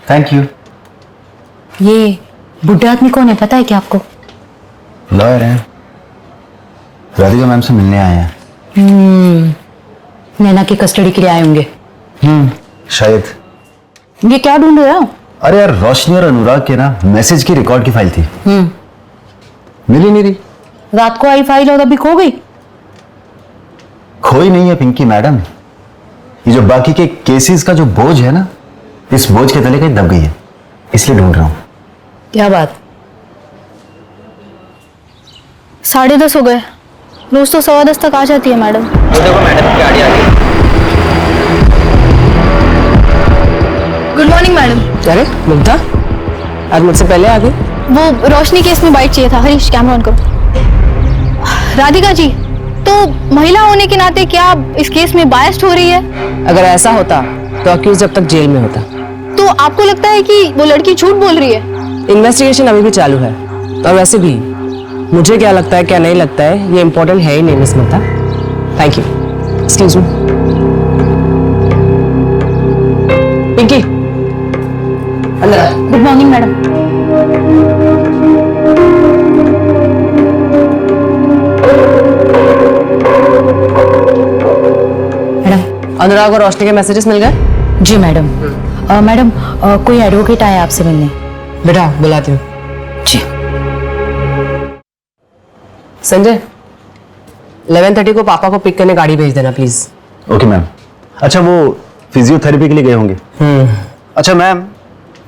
Thank you. ये बुढ़े आदमी कौन है, पता है क्या आपको? लॉयर हैं, राधिका मैम से मिलने आए हैं। नैना की कस्टडी के लिए आए होंगे। शायद। ये क्या ढूंढ रहे हो? अरे यार, रोशनी और अनुराग के ना मैसेज की रिकॉर्ड की फाइल थी, मिली नहीं रही। रात को आई फाइल और अभी खो गई। खोई नहीं है पिंकी मैडम, ये जो बाकी के केसेस का जो बोझ है ना, इस बोझ के तले कहीं दब गई है, इसलिए ढूंढ रहा हूं। क्या बात? 10:30 हो गए। रोज तो 10:15 तक आ जाती है मैडम। देखो मैडम की गाड़ी आ गई। Good morning madam. अरे मुग्धा, आज मुझसे पहले आ गई। वो रोशनी केस में बाइट चाहिए था। हरीश, कैमरा ऑन करो। राधिका जी, तो महिला होने के नाते क्या आप इस केस में बायस्ड हो रही है? अगर ऐसा होता तो अक्यूज जब तक जेल में होता। तो आपको लगता है कि वो लड़की झूठ बोल रही है? इन्वेस्टिगेशन अभी भी चालू है, और वैसे भी मुझे क्या लगता है क्या नहीं लगता है ये इंपॉर्टेंट है ही नहीं miss Mugdha. Thank you. Excuse me Pinki, अंदर आ। Good morning madam. अनुराग और रोशनी के मैसेजेस मिल गए? जी मैडम। मैडम, कोई एडवोकेट आया आपसे मिलने। बेटा बुलाती हूँ। जी। संजय, 11:30 को पापा को पिक करने गाड़ी भेज देना प्लीज। Okay ma'am. अच्छा, वो फिजियोथेरेपी के लिए गए होंगे। अच्छा मैम,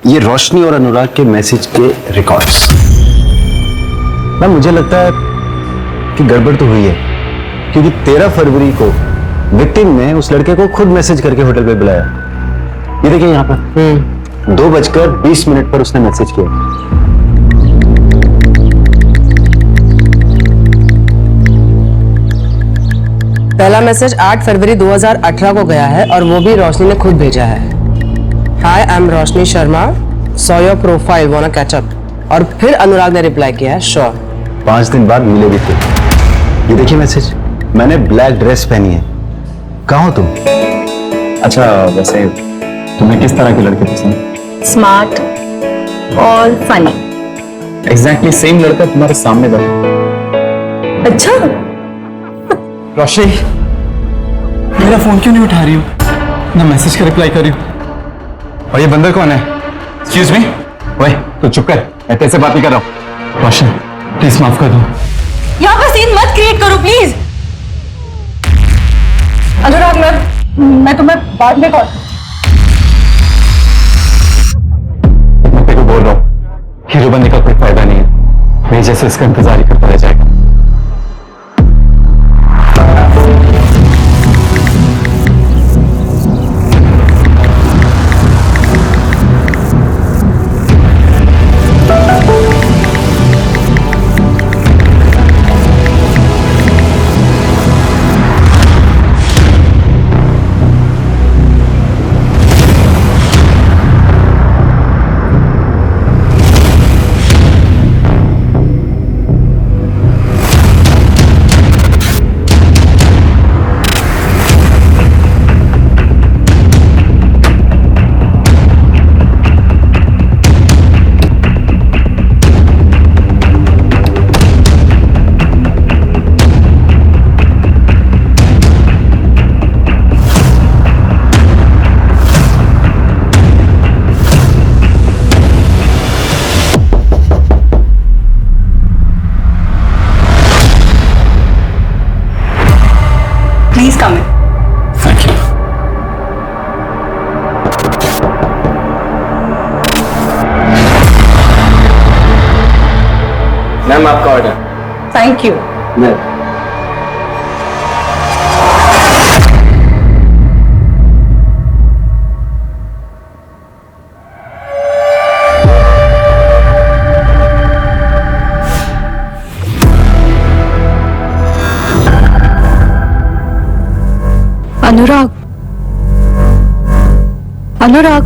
ये रोशनी और अनुराग के मैसेज के रिकॉर्ड्स, मैम मुझे लगता है कि गड़बड़ तो हुई है, क्योंकि 13 फरवरी को विक्टिम ने उस लड़के को खुद मैसेज करके होटल पे बुलाया। ये देखिए यहाँ पर 2:20 पर उसने मैसेज किया। पहला मैसेज 8 फरवरी 2018 को गया है और वो भी रोशनी ने खुद भेजा है। Hi, I am Roshni Sharma, saw your profile, wanna catch up. और फिर अनुराग ने रिप्लाई किया है, श्योर। 5 दिन बाद मिले भी थे। ये देखिए मैसेज, मैंने ब्लैक ड्रेस पहनी है, कहाँ हो तुम? अच्छा, वैसे तुम्हें किस तरह के लड़के पसंद? स्मार्ट और फनी। एग्जैक्टली सेम लड़का तुम्हारे सामने था। अच्छा। रोशनी, मेरा फोन क्यों नहीं उठा रही हो, ना मैसेज का रिप्लाई कर रही हो? और ये बंदर कौन है? Excuse me. ओए, तू चुप कर, मैं तेरे से बात नहीं कर रहा हूँ। रोशनी प्लीज माफ कर दो। यहाँ पर सीन मत क्रिएट करो प्लीज। अनुराग मैं तुम्हें बाद में कॉल। मैं तेरे को बोल रहा हूँ, हीरो बनने का कोई फायदा नहीं है, मैं जैसे इसका इंतजार ही करता रह जाएगा। Please come in. Thank you. Ma'am आपका order. Thank you. Anurag, Anurag,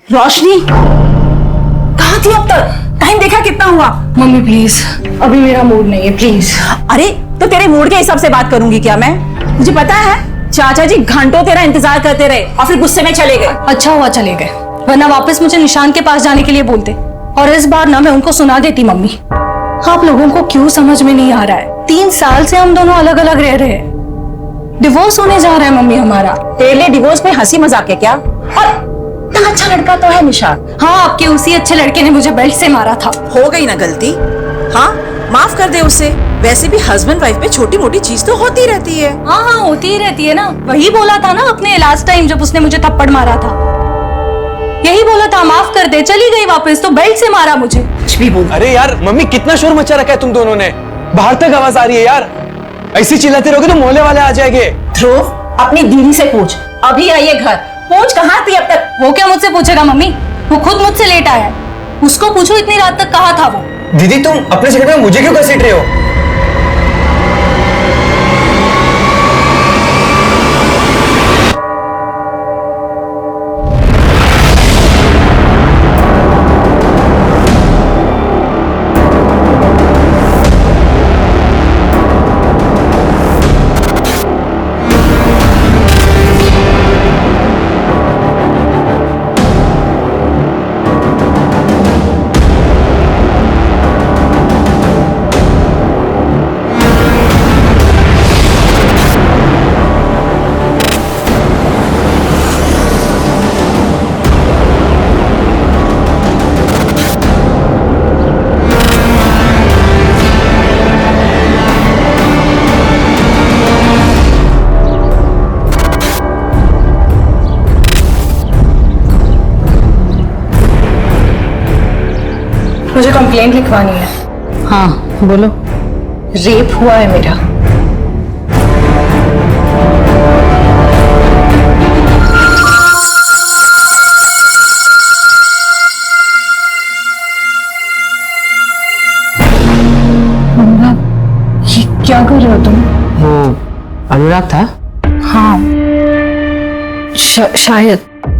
Roshni कहाँ थी अब तक? टाइम देखा कितना हुआ? मम्मी प्लीज, अभी मेरा मूड नहीं है, प्लीज। अरे तो तेरे मूड के हिसाब से बात करूंगी क्या मैं? मुझे पता है चाचा जी घंटों तेरा इंतजार करते रहे और फिर गुस्से में चले गए। अच्छा हुआ चले गए, वरना वापस मुझे निशान के पास जाने के लिए बोलते और इस बार ना मैं उनको सुना देती। मम्मी, आप लोगों को क्यों समझ में नहीं आ रहा है? 3 साल से हम दोनों अलग अलग रह रहे हैं, डिवोर्स होने जा रहा है मम्मी हमारा। तेरे लिए डिवोर्स पे हंसी मजाक है क्या? और इतना अच्छा लड़का तो है निशान। हाँ, आपके उसी अच्छे लड़के ने मुझे बेल्ट से मारा था। हो गई ना गलती, हाँ माफ कर दे उसे। वैसे भी हस्बैंड वाइफ में छोटी मोटी चीज तो होती रहती है। हाँ हाँ होती ही रहती है ना, वही बोला था ना अपने लास्ट टाइम जब उसने मुझे थप्पड़ मारा था, यही बोला था माफ कर दे। चली गई वापस तो बेल्ट से मारा मुझे। कुछ भी बोल। अरे यार मम्मी, कितना शोर मचा रखा है तुम दोनों ने, बाहर तक आवाज आ रही है यार। ऐसे चिल्लाते रहोगे तो मोहल्ले वाले आ जाएंगे। ध्रुव, अपनी दीदी से पूछ, अभी आई है घर, पूछ कहाँ थी अब तक? वो क्या मुझसे पूछेगा मम्मी, वो खुद मुझसे लेट आया है, उसको पूछो इतनी रात तक कहाँ था वो। दीदी तुम अपने जगह में मुझे क्यों घसीट रहे हो? मुझे कंप्लेंट लिखवानी है। हाँ बोलो। रेप हुआ है मेरा। ये क्या कर रहे हो तुम? वो अनुराग था? हाँ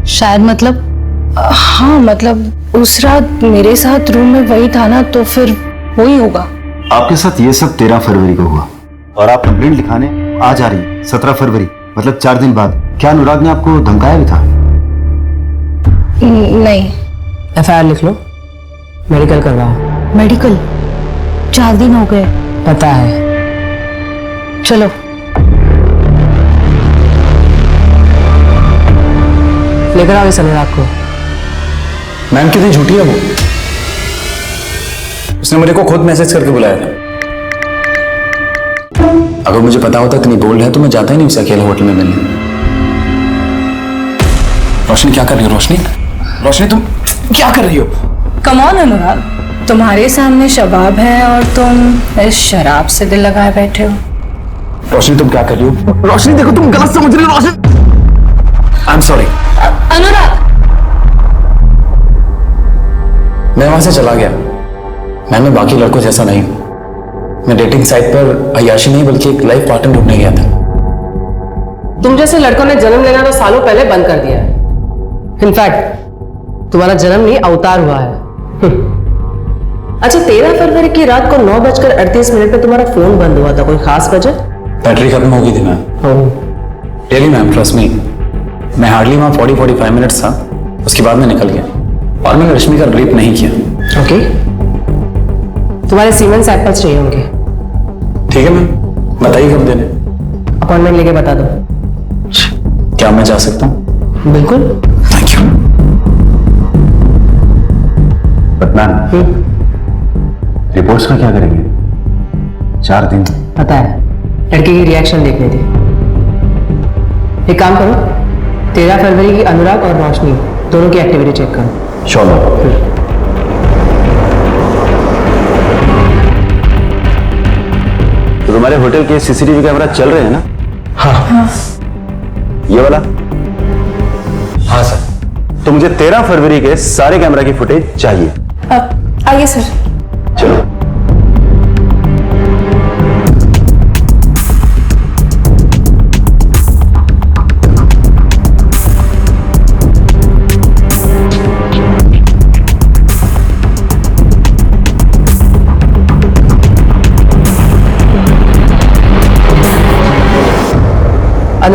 शायद मतलब हाँ मतलब उस रात मेरे साथ रूम में वही था ना, तो फिर वही होगा। आपके साथ ये सब 13 फरवरी को हुआ और आप कंप्लेंट लिखाने आज आ रही 17 फरवरी, मतलब 4 दिन बाद। क्या अनुराग ने आपको धमकाया भी था? नहीं। FIR लिख लो, मेडिकल करवाओ। मेडिकल? 4 दिन हो गए। पता है। चलो। लेकर आओ इस अनुराग को। मैम कितनी झूठी है वो, उसने मेरे को खुद मैसेज करके बुलाया था। अगर मुझे पता होता इतनी बोल्ड है तो मैं जाता ही नहीं उसे अकेले होटल में मिलने। रोशनी क्या कर रही हो? रोशनी तुम क्या कर रही हो? कम ऑन अनुराग, तुम्हारे सामने शबाब है और तुम इस शराब से दिल लगाए बैठे हो। रोशनी तुम क्या कर रही हो? रोशनी देखो तुम गलत समझ रही हो। रोशनी आई एम सॉरी। अनुराग मैं वहां से चला गया। मैं बाकी लड़कों जैसा नहीं हूं। मैं डेटिंग साइट पर अय्याशी नहीं बल्कि एक लाइफ पार्टनर ढूंढने गया था। तुम जैसे लड़कों ने जन्म लेना तो सालों पहले बंद कर दिया है। इनफैक्ट तुम्हारा जन्म नहीं अवतार हुआ है। अच्छा 13 फरवरी की रात को 9:38 पे तुम्हारा फोन बंद हुआ था, कोई खास वजह? बैटरी खत्म हो गई थी ma'am. Really ma'am, trust me. मैं हार्डली वहां 40-45 मिनट्स था, उसके बाद मैं निकल गया और मैंने रश्मि का रेप नहीं किया। ओके। तुम्हारे सीमेंट सैंपल्स चाहिए होंगे। ठीक है मैम, बताइए कब देने? अपॉइंटमेंट लेके बता दो। क्या मैं जा सकता हूँ? बिल्कुल। Thank you. But ma'am reports का क्या करेंगे? 4 दिन। पता है, लड़की की रिएक्शन देखनी थी। एक काम करो, 13 फरवरी की अनुराग और रोशनी दोनों की एक्टिविटी चेक करो। Sure ma'am. तो तुम्हारे होटल के CCTV कैमरा चल रहे हैं ना? हाँ। ये वाला? हाँ सर। तो मुझे 13 फरवरी के सारे कैमरा की फुटेज चाहिए। आइए सर। चलो।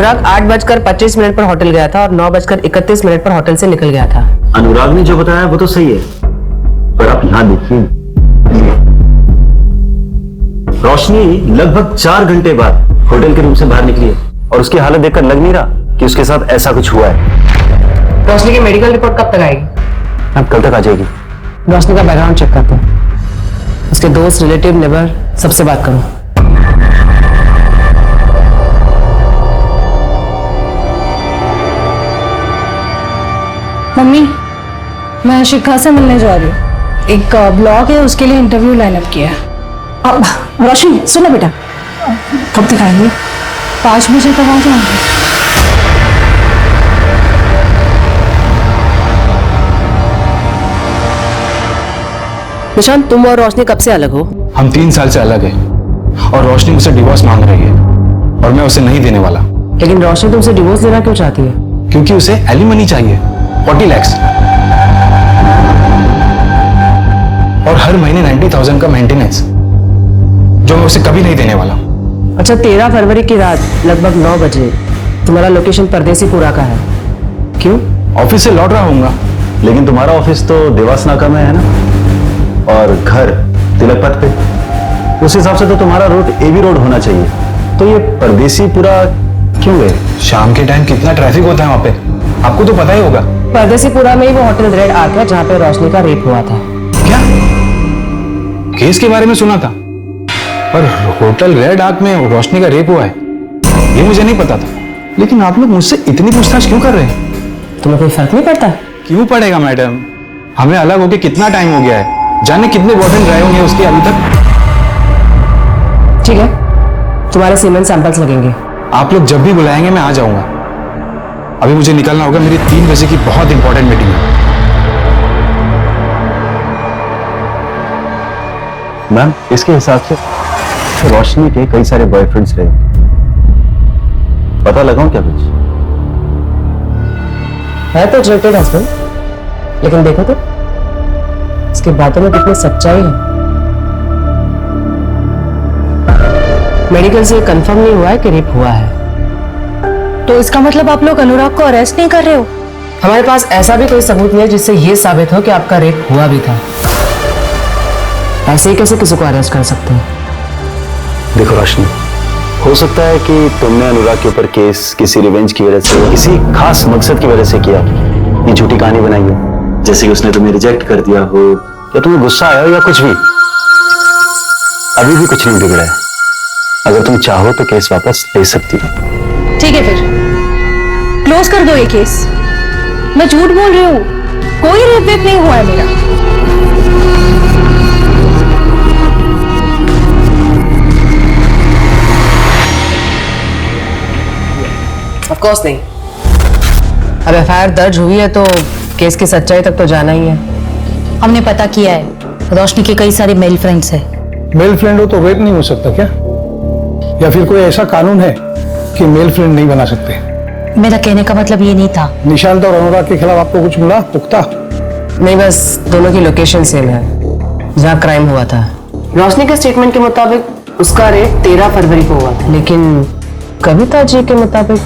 अनुराग 8:25 पर होटल गया था और 9:31 पर होटल से निकल गया था। अनुराग ने जो बताया वो तो सही है, पर आप यहां देखिए, रोशनी लगभग 4 घंटे बाद होटल के रूम से बाहर निकली है और उसकी हालत देखकर लग नहीं रहा कि उसके साथ ऐसा कुछ हुआ है। रोशनी की मेडिकल रिपोर्ट कब तक आएगी? अब कल तक आ जाएगी। रोशनी का बैकग्राउंड चेक करते हैं, उसके दोस्त, रिलेटिव, नेबर सबसे बात करो। मम्मी, मैं शिखा से मिलने जा रही हूँ। एक ब्लॉग है, उसके लिए इंटरव्यू लाइन अप किया है। अब रोशनी सुनो बेटा, कब तक आएंगे? 5 बजे तक आ जाऊंगी। निशान, तुम और रोशनी कब से अलग हो? हम 3 साल से अलग हैं और रोशनी मुझसे डिवोर्स मांग रही है और मैं उसे नहीं देने वाला। लेकिन रोशनी तुमसे डिवोर्स लेना क्यों चाहती है? क्योंकि उसे एलिमनी चाहिए, 40 लाख और हर महीने 90,000 का मेंटेनेंस, जो मैं उसे कभी नहीं देने वाला। अच्छा, 13 फरवरी की रात लगभग 9 बजे तुम्हारा लोकेशन परदेसीपुरा का है, क्यों? ऑफिस से लौट रहा हूँगा। लेकिन तुम्हारा ऑफिस तो देवास नाका में है ना, और घर तिलक पथ पे। उस हिसाब से तो तुम्हारा रूट एबी रोड होना चाहिए, तो ये परदेसीपुरा क्यों गए? शाम के टाइम कितना ट्रैफिक होता है वहां पे, आपको तो पता ही होगा। परदेसीपुरा में ही वो होटल रेड आर्क है जहाँ पे रोशनी का रेप हुआ था। क्या? केस के बारे में सुना था, पर होटल रेड आर्क में रोशनी का रेप हुआ है ये मुझे नहीं पता था। लेकिन आप लोग मुझसे इतनी पूछताछ क्यों कर रहे हैं? तुम्हें कोई फर्क नहीं पड़ता? क्यों पड़ेगा मैडम, हमें अलग होके कितना टाइम हो गया है, जाने कितने बॉयफ्रेंड रहे होंगे उसके अभी तक। ठीक है, तुम्हारे सीमेंट सैंपल्स लगेंगे। आप लोग जब भी बुलाएंगे मैं आ जाऊंगा। अभी मुझे निकलना होगा, मेरी 3 बजे की बहुत इंपॉर्टेंट मीटिंग है। मैम, इसके हिसाब से रोशनी के कई सारे बॉयफ्रेंड्स रहे, पता लगाऊं क्या कुछ? है तो जेटेड हस्बैंड, लेकिन देखो तो इसके बातों में कितनी सच्चाई है। मेडिकल से कंफर्म नहीं हुआ है कि रेप हुआ है। तो इसका मतलब आप लोग अनुराग को अरेस्ट नहीं कर रहे हो? हमारे पास ऐसा भी कोई सबूत नहीं है जिससे ये साबित हो कि आपका रेप हुआ भी था। ऐसे ही कैसे किसी को अरेस्ट कर सकते हैं? देखो रोशनी, हो सकता है कि तुमने अनुराग के ऊपर केस किसी रिवेंज की वजह से, किसी खास मकसद की वजह से किया, ये झूठी कहानी बनाई हो, जैसे कि उसने तुम्हें रिजेक्ट कर दिया हो या तुम्हें गुस्सा आया हो या कुछ भी। अभी भी कुछ नहीं बिगड़ा है, अगर तुम चाहो तो केस वापस ले सकती हो। ठीक है, फिर क्लोज कर दो ये केस। मैं झूठ बोल रही हूँ, कोई रेप वेप नहीं हुआ है मेरा। ऑफ कोर्स नहीं। अब एफआईआर दर्ज हुई है तो केस की सच्चाई तक तो जाना ही है। हमने पता किया है, रोशनी के कई सारे मेल फ्रेंड्स हैं। मेल फ्रेंड हो तो रेप नहीं हो सकता क्या? या फिर कोई ऐसा कानून है कि मेल फ्रेंड नहीं बना सकते? मेरा कहने का मतलब ये नहीं था। निशांत और अनुराग के खिलाफ आपको कुछ मिला पुख्ता? नहीं, बस दोनों की लोकेशन सेम है जहाँ क्राइम हुआ था। रोशनी के स्टेटमेंट के मुताबिक उसका रेप 13 फरवरी को हुआ था, लेकिन कविता जी के मुताबिक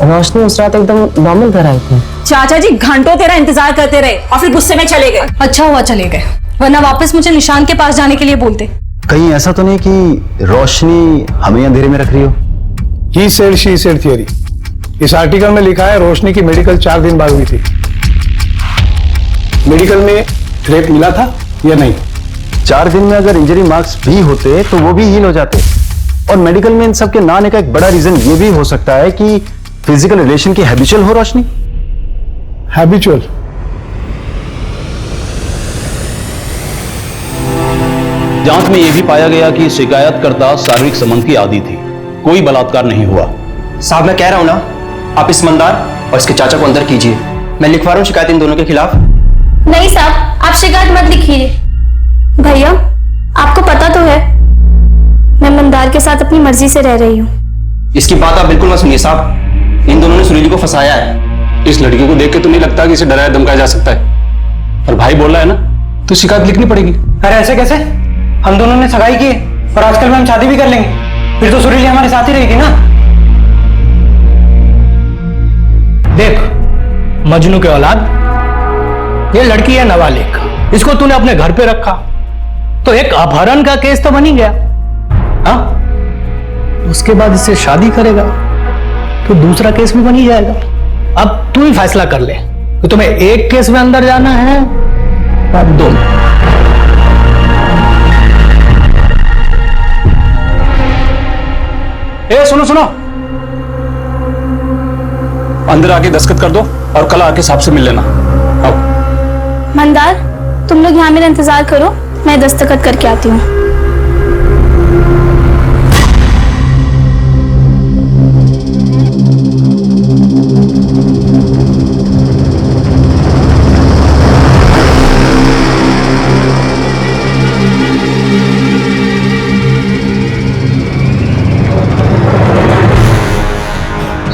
रोशनी उस रात एकदम नॉर्मल घर आई थी। चाचा जी घंटों तेरा इंतजार करते रहे और फिर गुस्से में चले गए। अच्छा हुआ चले गए, वरना वापस मुझे निशान के पास जाने के लिए बोलते। कहीं ऐसा तो नहीं कि रोशनी हमें अंधेरे में रख रही हो? He said she said theory. इस आर्टिकल में लिखा है रोशनी की मेडिकल 4 दिन बाद हुई थी। मेडिकल में रेप मिला था या नहीं? 4 दिन में अगर इंजरी मार्क्स भी होते तो वो भी हील हो जाते। और मेडिकल में इन सब के ना आने का एक बड़ा रीजन ये भी हो सकता है कि फिजिकल रिलेशन की हैबिचुअल हो रोशनी। हैबिचुअल? जांच में यह भी पाया गया कि शिकायतकर्ता शारीरिक संबंध की आदी थी, कोई बलात्कार नहीं हुआ। साहब मैं कह रहा हूं ना, आप इस मंदार और इसके चाचा को अंदर कीजिए। मैं लिखवा रहा हूं शिकायत इन दोनों के खिलाफ। नहीं साहब, आप शिकायत मत लिखिए। भैया आपको पता तो है मैं मंदार के साथ अपनी मर्जी से रह रही हूँ। इसकी बात आप बिल्कुल मत सुनिए साहब, इन दोनों ने सुरीली को फंसाया है। इस लड़की को देख के तो नहीं लगता कि इसे डराया धमकाया जा सकता है, और भाई बोल रहा है ना तो शिकायत लिखनी पड़ेगी। अरे ऐसे कैसे? हम दोनों ने सगाई की और आजकल में हम शादी भी कर लेंगे, फिर तो सुरीली हमारे साथ ही रहेगी ना। देख मजनू के औलाद, ये लड़की है नाबालिग, इसको तूने अपने घर पे रखा तो एक अपहरण का केस तो बन ही गया। हाँ, उसके बाद इससे शादी करेगा तो दूसरा केस भी बन ही जाएगा। अब तू ही फैसला कर ले कि तुम्हें एक केस में अंदर जाना है या दो में। ए सुनो सुनो, अंदर आके दस्तखत कर दो और कल आके साहब से मिल लेना। आओ। मंदार, तुम लोग यहाँ मेरा इंतजार करो, मैं दस्तखत करके आती हूँ।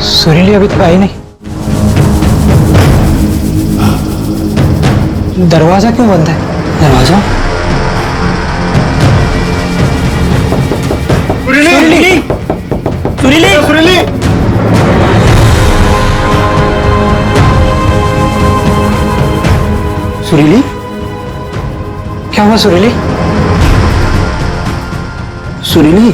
सुरीली अभी तक आई नहीं। दरवाजा क्यों बंद है? दरवाजा सुरीली सुरीली सुरीली सुरीली, क्या हुआ सुरीली? सुरीली,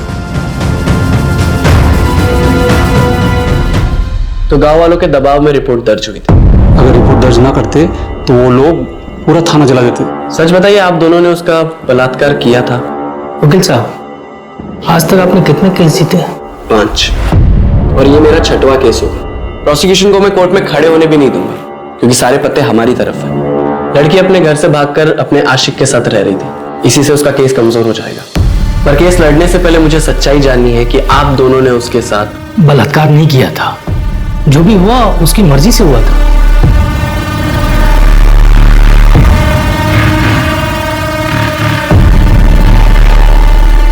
तो गांव वालों के दबाव में रिपोर्ट दर्ज हुई थी। अगर रिपोर्ट दर्ज ना करते तो वो लोग पूरा थाना जला देते। सच बताइए, आप दोनों ने उसका बलात्कार किया था? वकील साहब, आज तक आपने कितने केस जीते? 5, और ये मेरा 6वां केस होगा। प्रोसिक्यूशन को मैं कोर्ट में खड़े होने भी नहीं दूंगा, क्योंकि सारे पत्ते हमारी तरफ हैं। लड़की अपने घर से भागकर अपने आशिक के साथ रह रही थी, इसी से उसका केस कमजोर हो जाएगा। पर केस लड़ने से पहले मुझे सच्चाई जाननी है कि आप दोनों ने उसके साथ बलात्कार नहीं किया था, जो भी हुआ उसकी मर्जी से हुआ था।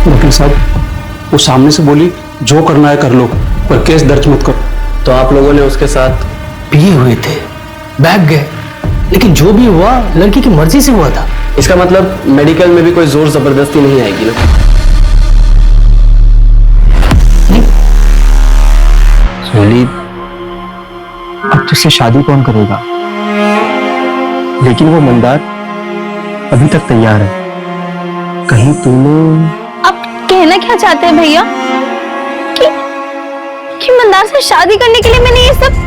वकील साहब, वो सामने से बोली जो करना है कर लो, पर केस दर्ज मत करो। तो आप लोगों ने उसके साथ पिए हुए थे, बैग गए, लेकिन जो भी हुआ लड़की की मर्जी से हुआ था। इसका मतलब मेडिकल में भी कोई जोर जबरदस्ती नहीं आएगी ना? सुनीली, अब तुझसे शादी कौन करेगा? लेकिन वो मंदार अभी तक तैयार है। कहीं तूने... आप कहना क्या चाहते हैं भैया? कि मंदार से शादी करने के लिए मैंने ये सब...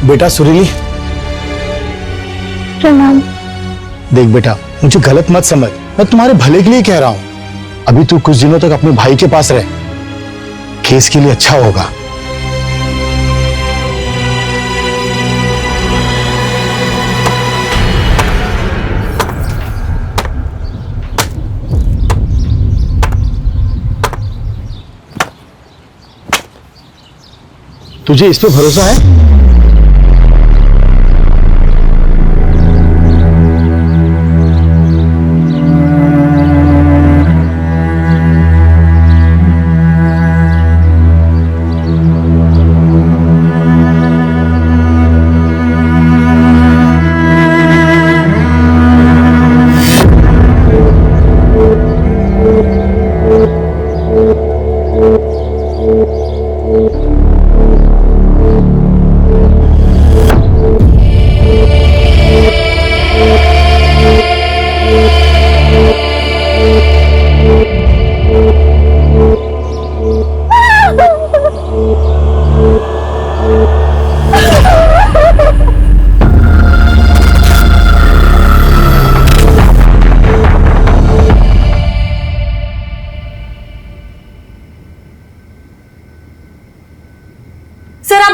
बेटा सुरीली, प्रणाम। देख बेटा, मुझे गलत मत समझ, मैं तुम्हारे भले के लिए कह रहा हूं। अभी तू कुछ दिनों तक अपने भाई के पास रह, केस के लिए अच्छा होगा। तुझे इस पे भरोसा है?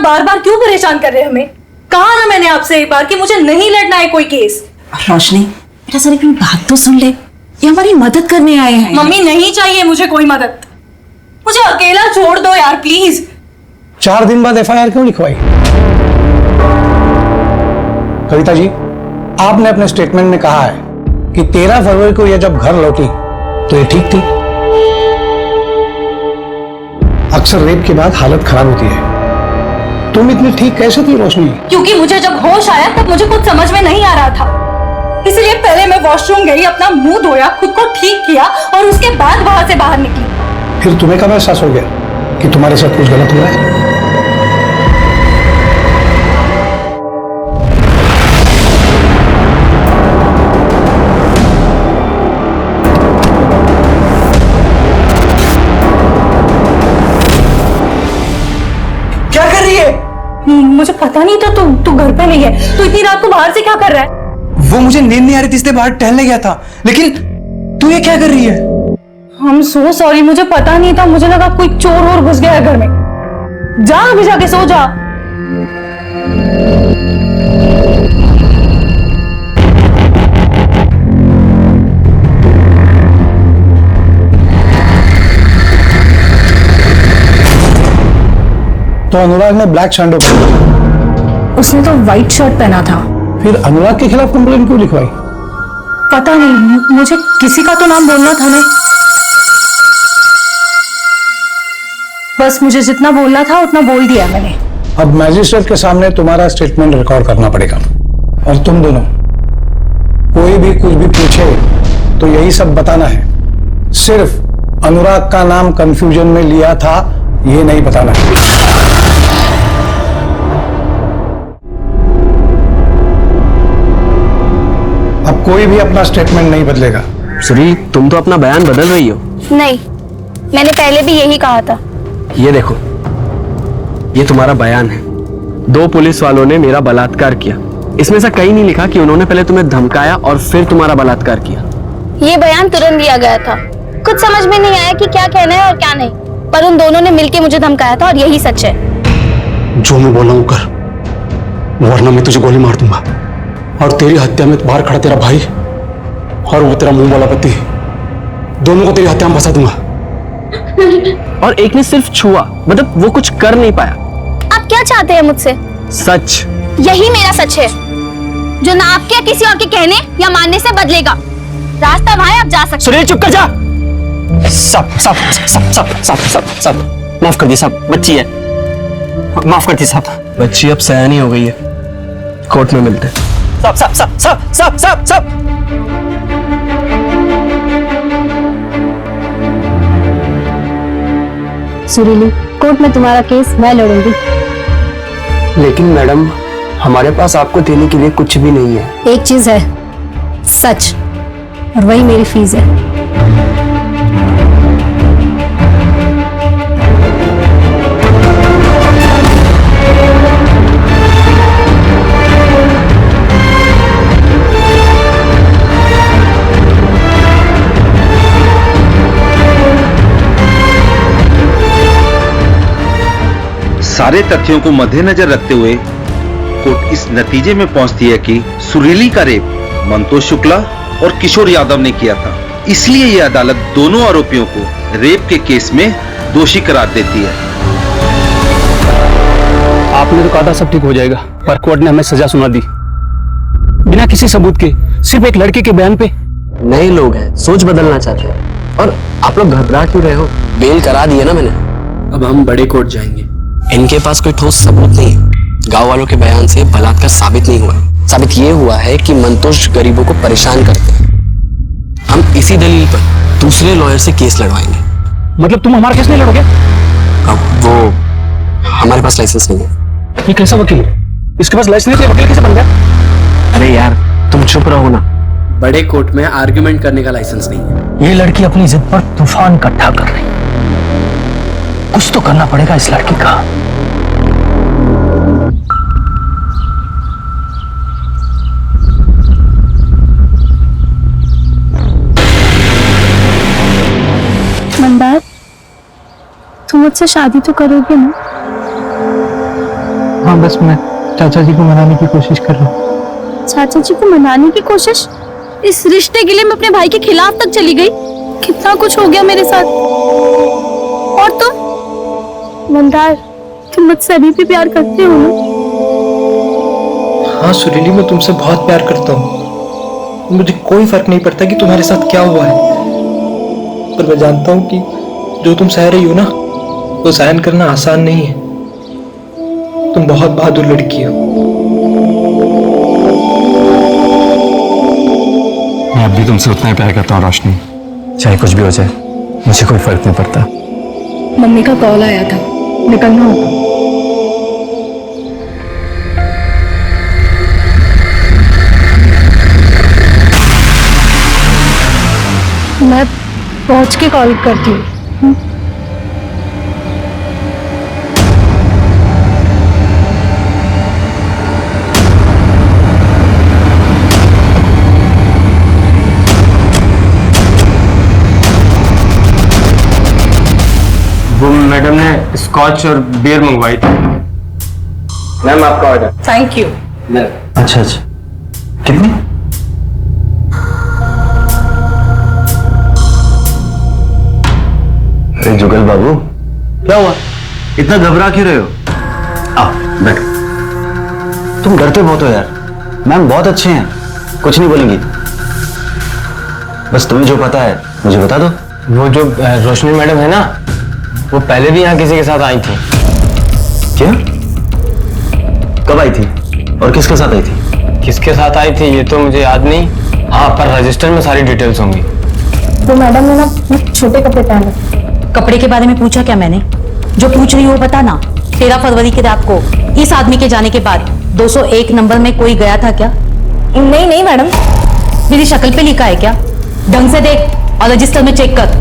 बार बार क्यों परेशान कर रहे हैं हमें? कहा ना मैंने आपसे एक बार कि मुझे नहीं लड़ना है कोई केस। रोशनी, बेटा सर अपनी बात तो सुन ले, ये हमारी मदद करने आए हैं। मम्मी, नहीं चाहिए मुझे कोई मदद, मुझे अकेला छोड़ दो यार प्लीज। 4 दिन बाद FIR क्यों लिखवाई? कविता जी, आपने अपने स्टेटमेंट में कहा है कि 13 फरवरी को यह जब घर लौटी तो ये ठीक थी। अक्सर रेप के बाद हालत खराब होती है। तुम इतनी ठीक कैसे थी रोशनी? क्योंकि मुझे जब होश आया तब मुझे कुछ समझ में नहीं आ रहा था, इसलिए पहले मैं वॉशरूम गई, अपना मुंह धोया, खुद को ठीक किया और उसके बाद वहां से बाहर निकली। फिर तुम्हें कब एहसास हो गया कि तुम्हारे साथ कुछ गलत हो रहा है? क्या कर रही है? मुझे पता नहीं था तू घर पे नहीं है। तू इतनी रात को बाहर से क्या कर रहा है? वो मुझे नींद नहीं आ रही थी इसलिए बाहर टहलने गया था, लेकिन तू ये क्या कर रही है? I'm so sorry, मुझे पता नहीं था, मुझे लगा कोई चोर और घुस गया है घर में। जा अभी जाके सो जा। तो अनुराग ने ब्लैक शर्ट पहना, उसने तो व्हाइट शर्ट पहना था। फिर अनुराग के खिलाफ कंप्लेंट क्यों लिखवाई? पता नहीं, मुझे किसी का तो नाम बोलना था ना। बस मुझे जितना बोलना था उतना बोल दिया मैंने। अब मैजिस्ट्रेट के सामने तुम्हारा स्टेटमेंट रिकॉर्ड करना पड़ेगा, और तुम दोनों कोई भी कुछ भी पूछे तो यही सब बताना है। सिर्फ अनुराग का नाम कंफ्यूजन में लिया था ये नहीं बताना है। अब कोई भी अपना स्टेटमेंट नहीं बदलेगा। सुरीली, तुम तो अपना बयान बदल रही हो। नहीं, मैंने पहले भी यही कहा था। ये देखो, ये तुम्हारा बयान है। 2 पुलिस वालों ने मेरा बलात्कार किया। इसमें से कहीं नहीं लिखा कि उन्होंने पहले तुम्हें धमकाया और फिर तुम्हारा बलात्कार किया। ये बयान तुरंत दिया गया था। कुछ समझ में नहीं आया कि क्या कहना है और क्या नहीं, पर उन दोनों ने मिलकर मुझे धमकाया था और यही सच है। जो मैं बोल रहा हूं कर, वरना मैं तुझे गोली मार दूंगा और तेरी हत्या में बाहर खड़ा तेरा भाई और वो तेरा मुंह वाला पति, दोनों को तेरी हत्या में फंसा दूंगा। और एक ने सिर्फ छुआ, मतलब वो कुछ कर नहीं पाया। आप क्या चाहते हैं मुझसे? सच। यही मेरा सच है, जो ना आपके या किसी और के कहने या मानने से बदलेगा। रास्ता वहां है, आप जा सकते हैं। सुनील, चुप कर जा। सब सब सब सब सब सब सब माफ कर दी साहब, बच्ची है, माफ कर दी साहब। बच्ची अब सयानी हो गई है, कोर्ट में मिलते हैं। सब सब सब सब सब सब सब सुरीली, कोर्ट में तुम्हारा केस मैं लड़ूंगी। लेकिन मैडम, हमारे पास आपको देने के लिए कुछ भी नहीं है। एक चीज है, सच, और वही मेरी फीस है। सारे तथ्यों को मद्देनजर रखते हुए कोर्ट इस नतीजे में पहुंचती है कि सुरीली का रेप मंतोष शुक्ला और किशोर यादव ने किया था। इसलिए यह अदालत दोनों आरोपियों को रेप के केस में दोषी करार देती है। आपने तो कहा था सब ठीक हो जाएगा, पर कोर्ट ने हमें सजा सुना दी बिना किसी सबूत के, सिर्फ एक लड़के के बयान पे। नए लोग हैं, सोच बदलना चाहते हैं, और आप लोग घबरा क्यों रहे हो? बेल करा दी है ना मैंने। अब हम बड़े कोर्ट जाएंगे। इनके पास कोई ठोस सबूत नहीं है। गांव वालों के बयान से बलात्कार साबित नहीं हुआ। साबित ये हुआ है कि मंतोष गरीबों को परेशान करते हैं। हम इसी दलील पर दूसरे लॉयर से केस लड़वाएंगे। मतलब तुम हमारा केस नहीं लड़ोगे? अब वो हमारे पास लाइसेंस नहीं है। ये कैसा वकील है? इसके पास लाइसेंस नहीं है, वकील कैसे बन गया? अरे यार, तुम चुप रहो ना। बड़े कोर्ट में आर्ग्यूमेंट करने का लाइसेंस नहीं है। ये लड़की अपनी जिद पर तूफान इकट्ठा कर रही, कुछ तो करना पड़ेगा इस लड़की का। मंदार, तुम मुझसे शादी तो करोगे ना? हाँ, बस मैं चाचा जी को मनाने की कोशिश कर रहा हूँ। चाचा जी को मनाने की कोशिश? इस रिश्ते के लिए मैं अपने भाई के खिलाफ तक चली गई। कितना कुछ हो गया मेरे साथ। और तुम मंदार, तुम मुझसे अभी भी प्यार करते हो ना? हाँ सुरीली, मैं तुमसे बहुत प्यार करता हूँ। मुझे कोई फर्क नहीं पड़ता कि तुम्हारे साथ क्या हुआ है, पर मैं जानता हूँ कि जो तुम सह रही हो ना, को सहन करना आसान नहीं है। तुम बहुत बहादुर लड़की हो। मैं अब भी तुमसे उतना ही प्यार करता हूँ रोशनी, चाहे कुछ भी हो जाए मुझे कोई फर्क नहीं पड़ता। मम्मी का कॉल आया था, निकलना होगा। मैं पहुंच के कॉल करती हूँ। वो मैडम ने स्कॉच और बियर मंगवाई थी। मैम आपका ऑर्डर। Thank you. अच्छा अच्छा, कितनी? अरे जुगल बाबू, क्या हुआ? इतना घबरा क्यों रहे हो? आओ बैठो। तुम डरते बहुत हो यार। मैम बहुत अच्छे हैं, कुछ नहीं बोलेंगी। बस तुम्हें जो पता है मुझे बता दो। वो जो रोशनी मैडम है ना, वो पहले भी यहाँ किसी के साथ आई थी। क्या? कब आई थी और किसके साथ आई थी? किसके साथ आई थी ये तो मुझे याद नहीं। हाँ, पर रजिस्टर में सारी डिटेल्स होंगी। तो मैडम ने ना छोटे कपड़े पहने। कपड़े के बारे में पूछा क्या मैंने? जो पूछ रही हो बता ना। 13 फरवरी की रात को इस आदमी के जाने के बाद 201 नंबर में कोई गया था क्या? नहीं नहीं मैडम। मेरी शक्ल पे लिखा है क्या? ढंग से देख और रजिस्टर में चेक कर।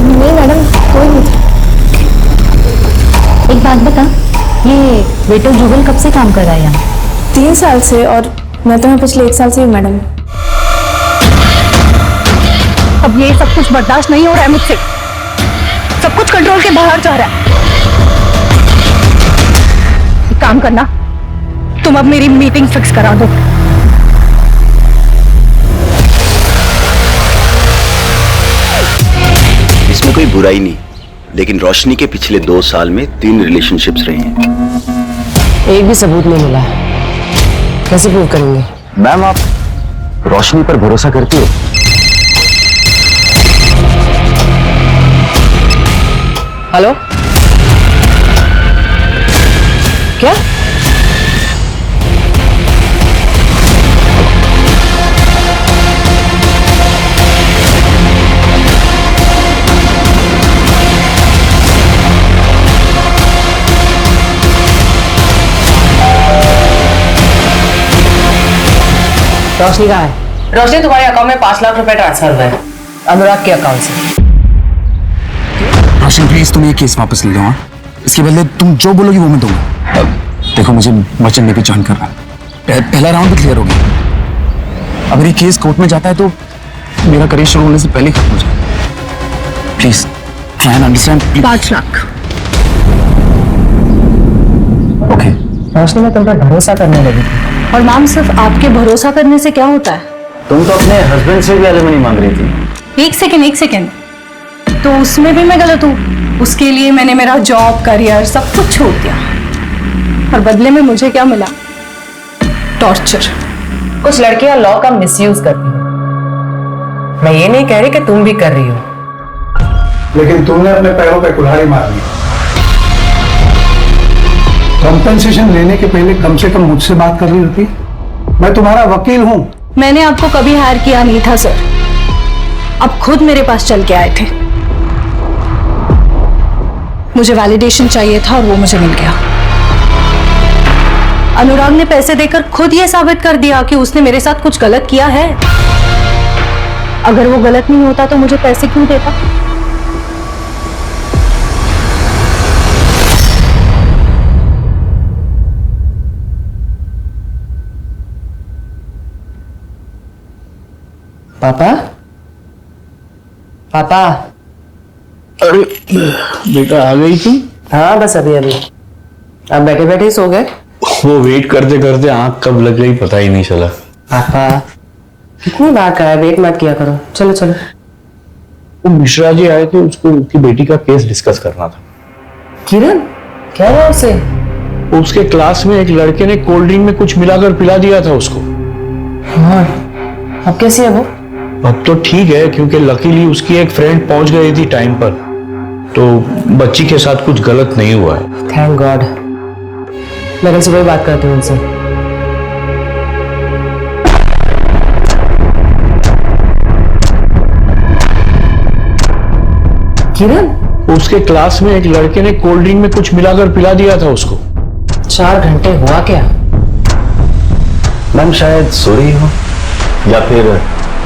नहीं मैडम, कोई नहीं। एक बात बता, ये वेटर जुगल कब से काम कर रहा है यहाँ? 3 साल से, और मैं तो यहाँ पिछले 1 साल से हूँ मैडम। अब ये सब कुछ बर्दाश्त नहीं हो रहा है मुझसे। सब कुछ कंट्रोल के बाहर जा रहा है। एक काम करना, तुम अब मेरी मीटिंग फिक्स करा दो। इसमें कोई बुराई नहीं, लेकिन रोशनी के पिछले 2 साल में 3 रिलेशनशिप्स रहे हैं। एक भी सबूत नहीं मिला है, कैसे प्रूव करेंगे? मैम आप रोशनी पर भरोसा करती हो? हेलो, क्या? रोशनी कहाँ है? रोशनी, तुम्हारे अकाउंट में 5 लाख रुपए ट्रांसफर हुआ है अनुराग के अकाउंट से। रोशन प्लीज तुम ये केस वापस ले लो। हाँ, इसके बदले तुम जो बोलोगी वो मैं दूंगा। देखो मुझे वचन लेके ज्वाइन कर रहा है। पहला राउंड भी क्लियर हो गया। अगर ये केस कोर्ट में जाता है तो मेरा करियर शुरू होने से पहले खत्म हो जाए। Please try and understand. 5 lakh. Okay. Roshni में तुम पर भरोसा करने लगी थी। और मैम, सिर्फ आपके भरोसा करने से क्या होता है? तुम तो अपने हस्बैंड से भी एलिमनी मांग रही थी। एक सेकेंड, तो उसमें भी मैं गलत हूँ? उसके लिए मैंने मेरा जॉब, करियर सब कुछ छोड़ दिया, और बदले में मुझे क्या मिला? टॉर्चर। कुछ लड़कियां लॉ का मिसयूज करती हैं। मैं ये नहीं कह रही कि तुम भी कर रही हो, लेकिन तुमने अपने पैरों पे कुल्हाड़ी मार ली। कॉम्पेंसेशन लेने के पहले कम से कम मुझसे बात कर रही होती। मैं तुम्हारा वकील हूं। मैंने आपको कभी हायर किया नहीं था सर, आप खुद मेरे पास चल के आए थे। मुझे वैलिडेशन चाहिए था और वो मुझे मिल गया। अनुराग ने पैसे देकर खुद ये साबित कर दिया कि उसने मेरे साथ कुछ गलत किया है। अगर वो गलत नहीं होता तो मुझे पैसे क्यों देता? पापा, पापा। अरे बेटा आ गई थी? हाँ बस अभी अभी। आप बैठे बैठे ही सो गए? वो वेट करते करते आंख कब लग गई पता ही नहीं चला। पापा कितनी बार कहा है वेट मत किया करो। चलो चलो। वो मिश्रा जी आए थे, उसको उसकी बेटी का केस डिस्कस करना था। किरण क्या हुआ उसे? उसके क्लास में एक लड़के ने कोल्ड ड्रिंक में कुछ मिलाकर पिला दिया था उसको। हाँ, अब कैसी है वो? अब तो ठीक है, क्योंकि लकीली उसकी एक फ्रेंड पहुंच गई थी टाइम पर, तो बच्ची के साथ कुछ गलत नहीं हुआ है। Thank God. मैं कल सुबह बात करती हूँ उनसे। किरण, उसके क्लास में एक लड़के ने कोल्ड ड्रिंक में कुछ मिलाकर पिला दिया था उसको। 4 घंटे हुआ क्या? मैम शायद सो रही हो या फिर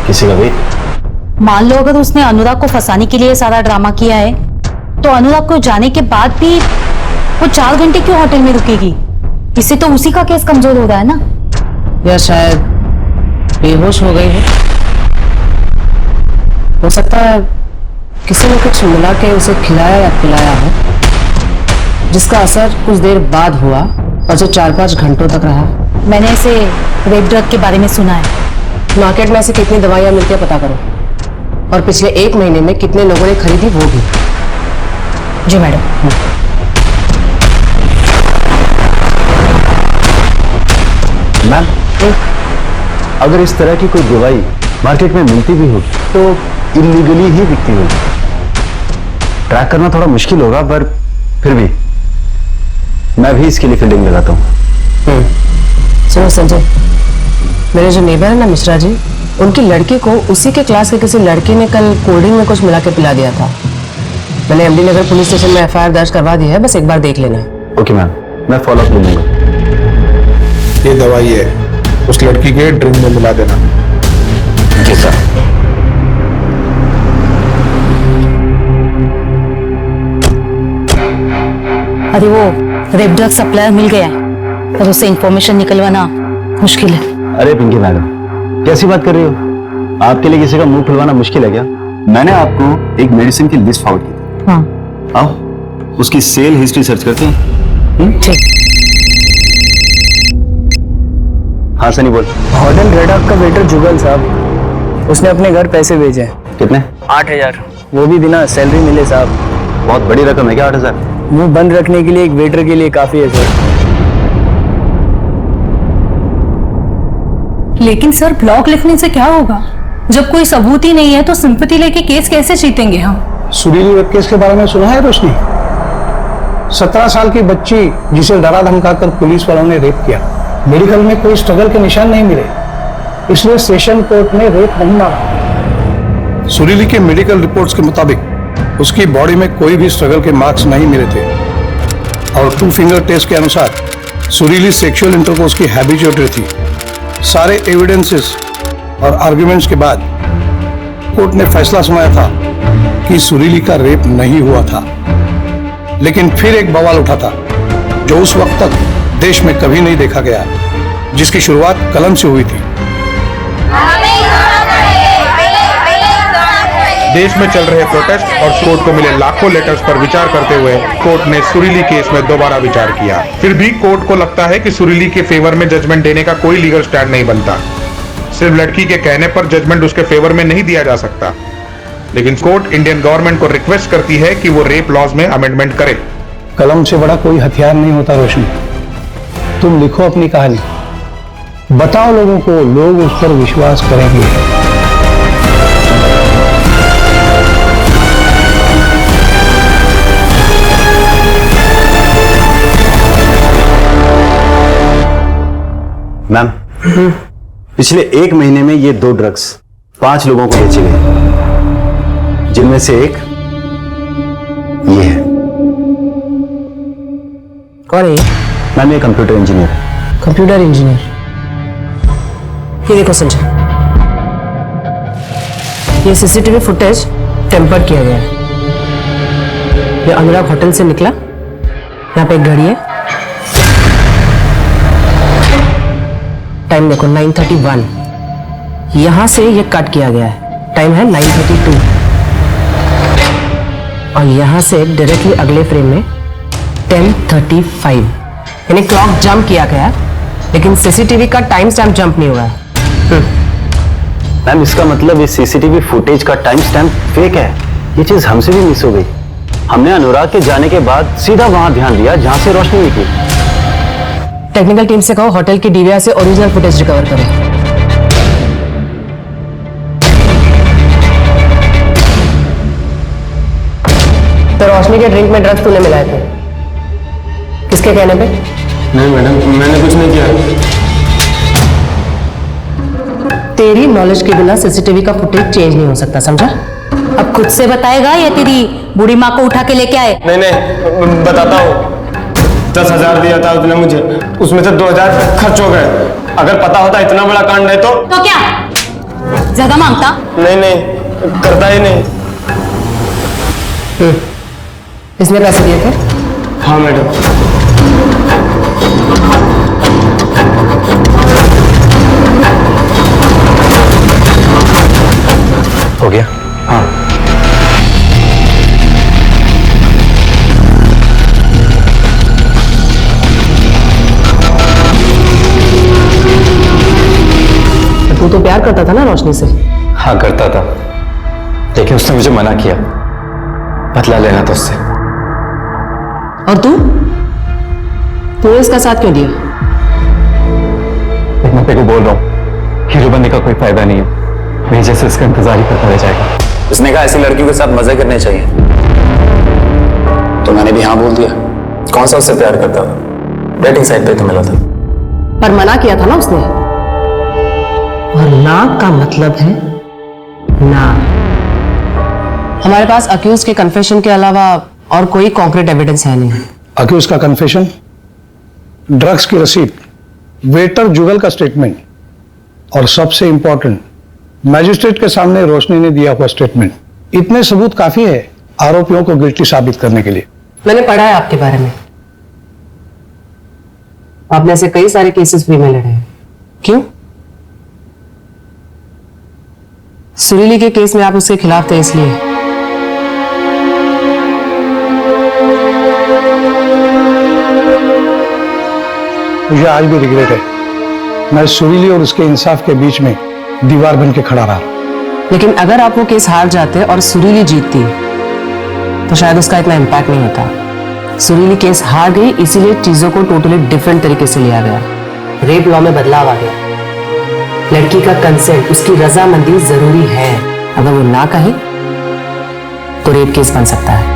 किसी का वेट। मान लो अगर उसने अनुराग को फंसाने के लिए सारा ड्रामा किया है, तो अनुराग को जाने के बाद भी वो 4 घंटे क्यों होटल में रुकेगी? इससे तो उसी का केस कमजोर हो रहा है ना। या शायद बेहोश हो गई है। हो सकता है किसी ने कुछ मिला के उसे खिलाया या पिलाया हो, जिसका असर कुछ देर बाद हुआ और जो 4-5 घंटों तक रहा। मैंने ऐसे रेप ड्रग के बारे में सुना है। मार्केट में ऐसे कितनी दवाइयां मिलती है पता करो, और पिछले 1 महीने में कितने लोगों ने खरीदी वो भी। जी मैडम। मैम, अगर इस तरह की कोई दवाई मार्केट में मिलती भी होगी तो इलीगली ही बिकती होगी। ट्रैक करना थोड़ा मुश्किल होगा, पर फिर भी मैं भी इसके लिए फील्डिंग लगाता हूँ। सुनो संजय, मेरे जो नेबर है ना मिश्रा जी, उनकी लड़की को उसी के क्लास के किसी लड़के ने कल कोल्ड ड्रिंक में कुछ मिला के पिला दिया था। मैंने एमडी नगर पुलिस स्टेशन में एफआईआर दर्ज करवा दी है, बस एक बार देख लेना। ओके मैम, मैं फॉलो अप ले लूंगा। ये दवाई है, उस लड़की के ड्रिंक में मिला देना। जी सर। अरे वो रेप ड्रग सप्लायर मिल गया है, पर उससे इंफॉर्मेशन निकलवाना मुश्किल है। अरे पिंकी मैडम, कैसी बात कर रही हो? आपके लिए किसी का मुंह खुलवाना मुश्किल है क्या? मैंने आपको एक मेडिसिन की लिस्ट फॉरवर्ड की थी। हाँ। आओ उसकी सेल हिस्ट्री सर्च करते हैं। ठीक। हाँ सनी बोल। होटल रेड आर्क का वेटर जुगल साहब, उसने अपने घर पैसे भेजे हैं। कितने? 8000, वो भी बिना सैलरी मिले साहब। बहुत बड़ी रकम है क्या 8000? मुंह बंद रखने के लिए एक वेटर के लिए काफी है सर। लेकिन सर ब्लॉग लिखने से क्या होगा? जब कोई सबूत ही नहीं है तो सिंपैथी लेके केस कैसे जीतेंगे हम? सुरीली रेप केस के बारे में सुना है रोशनी? 17 साल की बच्ची जिसे डरा धमकाकर पुलिस वालों ने रेप किया। मेडिकल में कोई स्ट्रगल के निशान नहीं मिले, इसलिए सेशन कोर्ट ने रेप नहीं माना। सुरीली के मेडिकल रिपोर्ट्स के मुताबिक उसकी बॉडी में कोई भी स्ट्रगल के मार्क्स नहीं मिले थे, और 2 फिंगर टेस्ट के अनुसार सुरीली सेक्सुअल इंटरकोर्स की हैबिचुएटर थी। सारे एविडेंसेस और आर्गुमेंट्स के बाद कोर्ट ने फैसला सुनाया था कि सुरीली का रेप नहीं हुआ था। लेकिन फिर एक बवाल उठा था जो उस वक्त तक देश में कभी नहीं देखा गया, जिसकी शुरुआत कलम से हुई थी। देश में चल रहे प्रोटेस्ट और कोर्ट को मिले लाखों लेटर्स पर विचार करते हुए कोर्ट ने सुरीली केस में दोबारा विचार किया। फिर भी कोर्ट को लगता है कि सुरीली के फेवर में जजमेंट देने का कोई लीगल स्टैंड नहीं बनता। सिर्फ लड़की के कहने पर जजमेंट उसके फेवर में नहीं दिया जा सकता, लेकिन कोर्ट इंडियन गवर्नमेंट को रिक्वेस्ट करती है कि वो रेप लॉज में अमेंडमेंट करे। कलम से बड़ा कोई हथियार नहीं होता रोशनी। तुम लिखो अपनी कहानी, बताओ लोगों को, लोग उस पर विश्वास करेंगे। मैम, पिछले 1 महीने में ये 2 ड्रग्स 5 लोगों को बेचे गए, जिनमें से एक ये है। कौन है? मैम ये कंप्यूटर इंजीनियर है। Computer engineer? ये देखो संजय, ये सीसीटीवी फुटेज टेम्पर किया गया है। ये अनुराग होटल से निकला, यहाँ पे एक घड़ी है, टाइम देखो 9:31। यहां से ये कट किया गया है, टाइम है 9:32। और यहां से डायरेक्टली अगले फ्रेम में 10:35, यानी क्लॉक जंप किया गया, लेकिन सीसीटीवी का टाइम स्टैम्प जंप नहीं हुआ है। मैम इसका मतलब इस सीसीटीवी फुटेज का टाइम स्टैम्प फेक है। ये चीज हमसे भी मिस हो गई। हमने अनुराग के जाने के बाद सीधा वहां ध्यान दिया जहां से रोशनी निकली। टेक्निकल टीम से कहो होटल की डीवीआर से ओरिजिनल फुटेज रिकवर करें। रोशनी के ड्रिंक में ड्रग्स तूने मिलाए थे, किसके कहने पे? नहीं मैडम, मैंने कुछ नहीं किया। तेरी नॉलेज के बिना सीसीटीवी का फुटेज चेंज नहीं हो सकता, समझा? अब खुद से बताएगा या तेरी बूढ़ी माँ को उठा के लेके आए? नहीं बताता हूँ। 10,000 दिया था उसने मुझे, उसमें से 2,000 खर्च हो गए। अगर पता होता इतना बड़ा कांड है तो क्या ज्यादा मांगता? नहीं, करता ही नहीं। इसने पैसे दिए थे? हाँ मैडम। हो गया? हाँ। तू तो प्यार करता था ना रोशनी से? हाँ करता था, लेकिन उसने मुझे मना किया। बदला लेना था उससे। और तूने इसका साथ क्यों दिया? मैं तेरे को बोल रहा हूँ, हीरो बनने का कोई फायदा नहीं है। मेरी जैसे इसका इंतजार ही करता रह जाएगा। उसने कहा ऐसी लड़कियों के साथ मजे करने चाहिए, तो मैंने भी हाँ बोल दिया। कौन सा उससे प्यार करता था? डेटिंग साइट पे तो मिला था। पर मना किया था ना उसने। और ना का मतलब है ना। हमारे पास अक्यूज के कन्फेशन के अलावा और कोई कॉन्क्रीट एविडेंस है नहीं। अक्यूज का कन्फेशन, ड्रग्स की रसीद, वेटर जुगल का स्टेटमेंट और सबसे इंपॉर्टेंट मैजिस्ट्रेट के सामने रोशनी ने दिया हुआ स्टेटमेंट। इतने सबूत काफी है आरोपियों को गिल्टी साबित करने के लिए। मैंने पढ़ा है आपके बारे में, आपने ऐसे कई सारे केसेस फ्री में लड़े हैं। क्यों? सुरीली के केस में आप उसके खिलाफ थे इसलिए। मुझे आज भी रिग्रेट है, मैं सुरीली और उसके इंसाफ के बीच में दीवार बन के खड़ा रहा। लेकिन अगर आप वो केस हार जाते और सुरीली जीतती तो शायद उसका इतना इम्पैक्ट नहीं होता। सुरीली केस हार गई, इसीलिए चीजों को टोटली डिफरेंट तरीके से लिया गया। रेप लॉ में बदलाव आ गया। लड़की का कंसेंट, उसकी रजामंदी जरूरी है। अगर वो ना कहे तो रेप केस बन सकता है।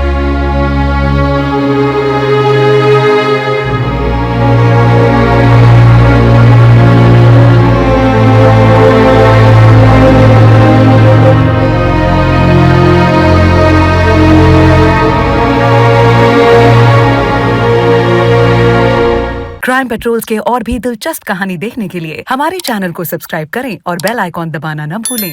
क्राइम पेट्रोल्स के और भी दिलचस्प कहानी देखने के लिए हमारे चैनल को सब्सक्राइब करें और बेल आइकॉन दबाना न भूलें।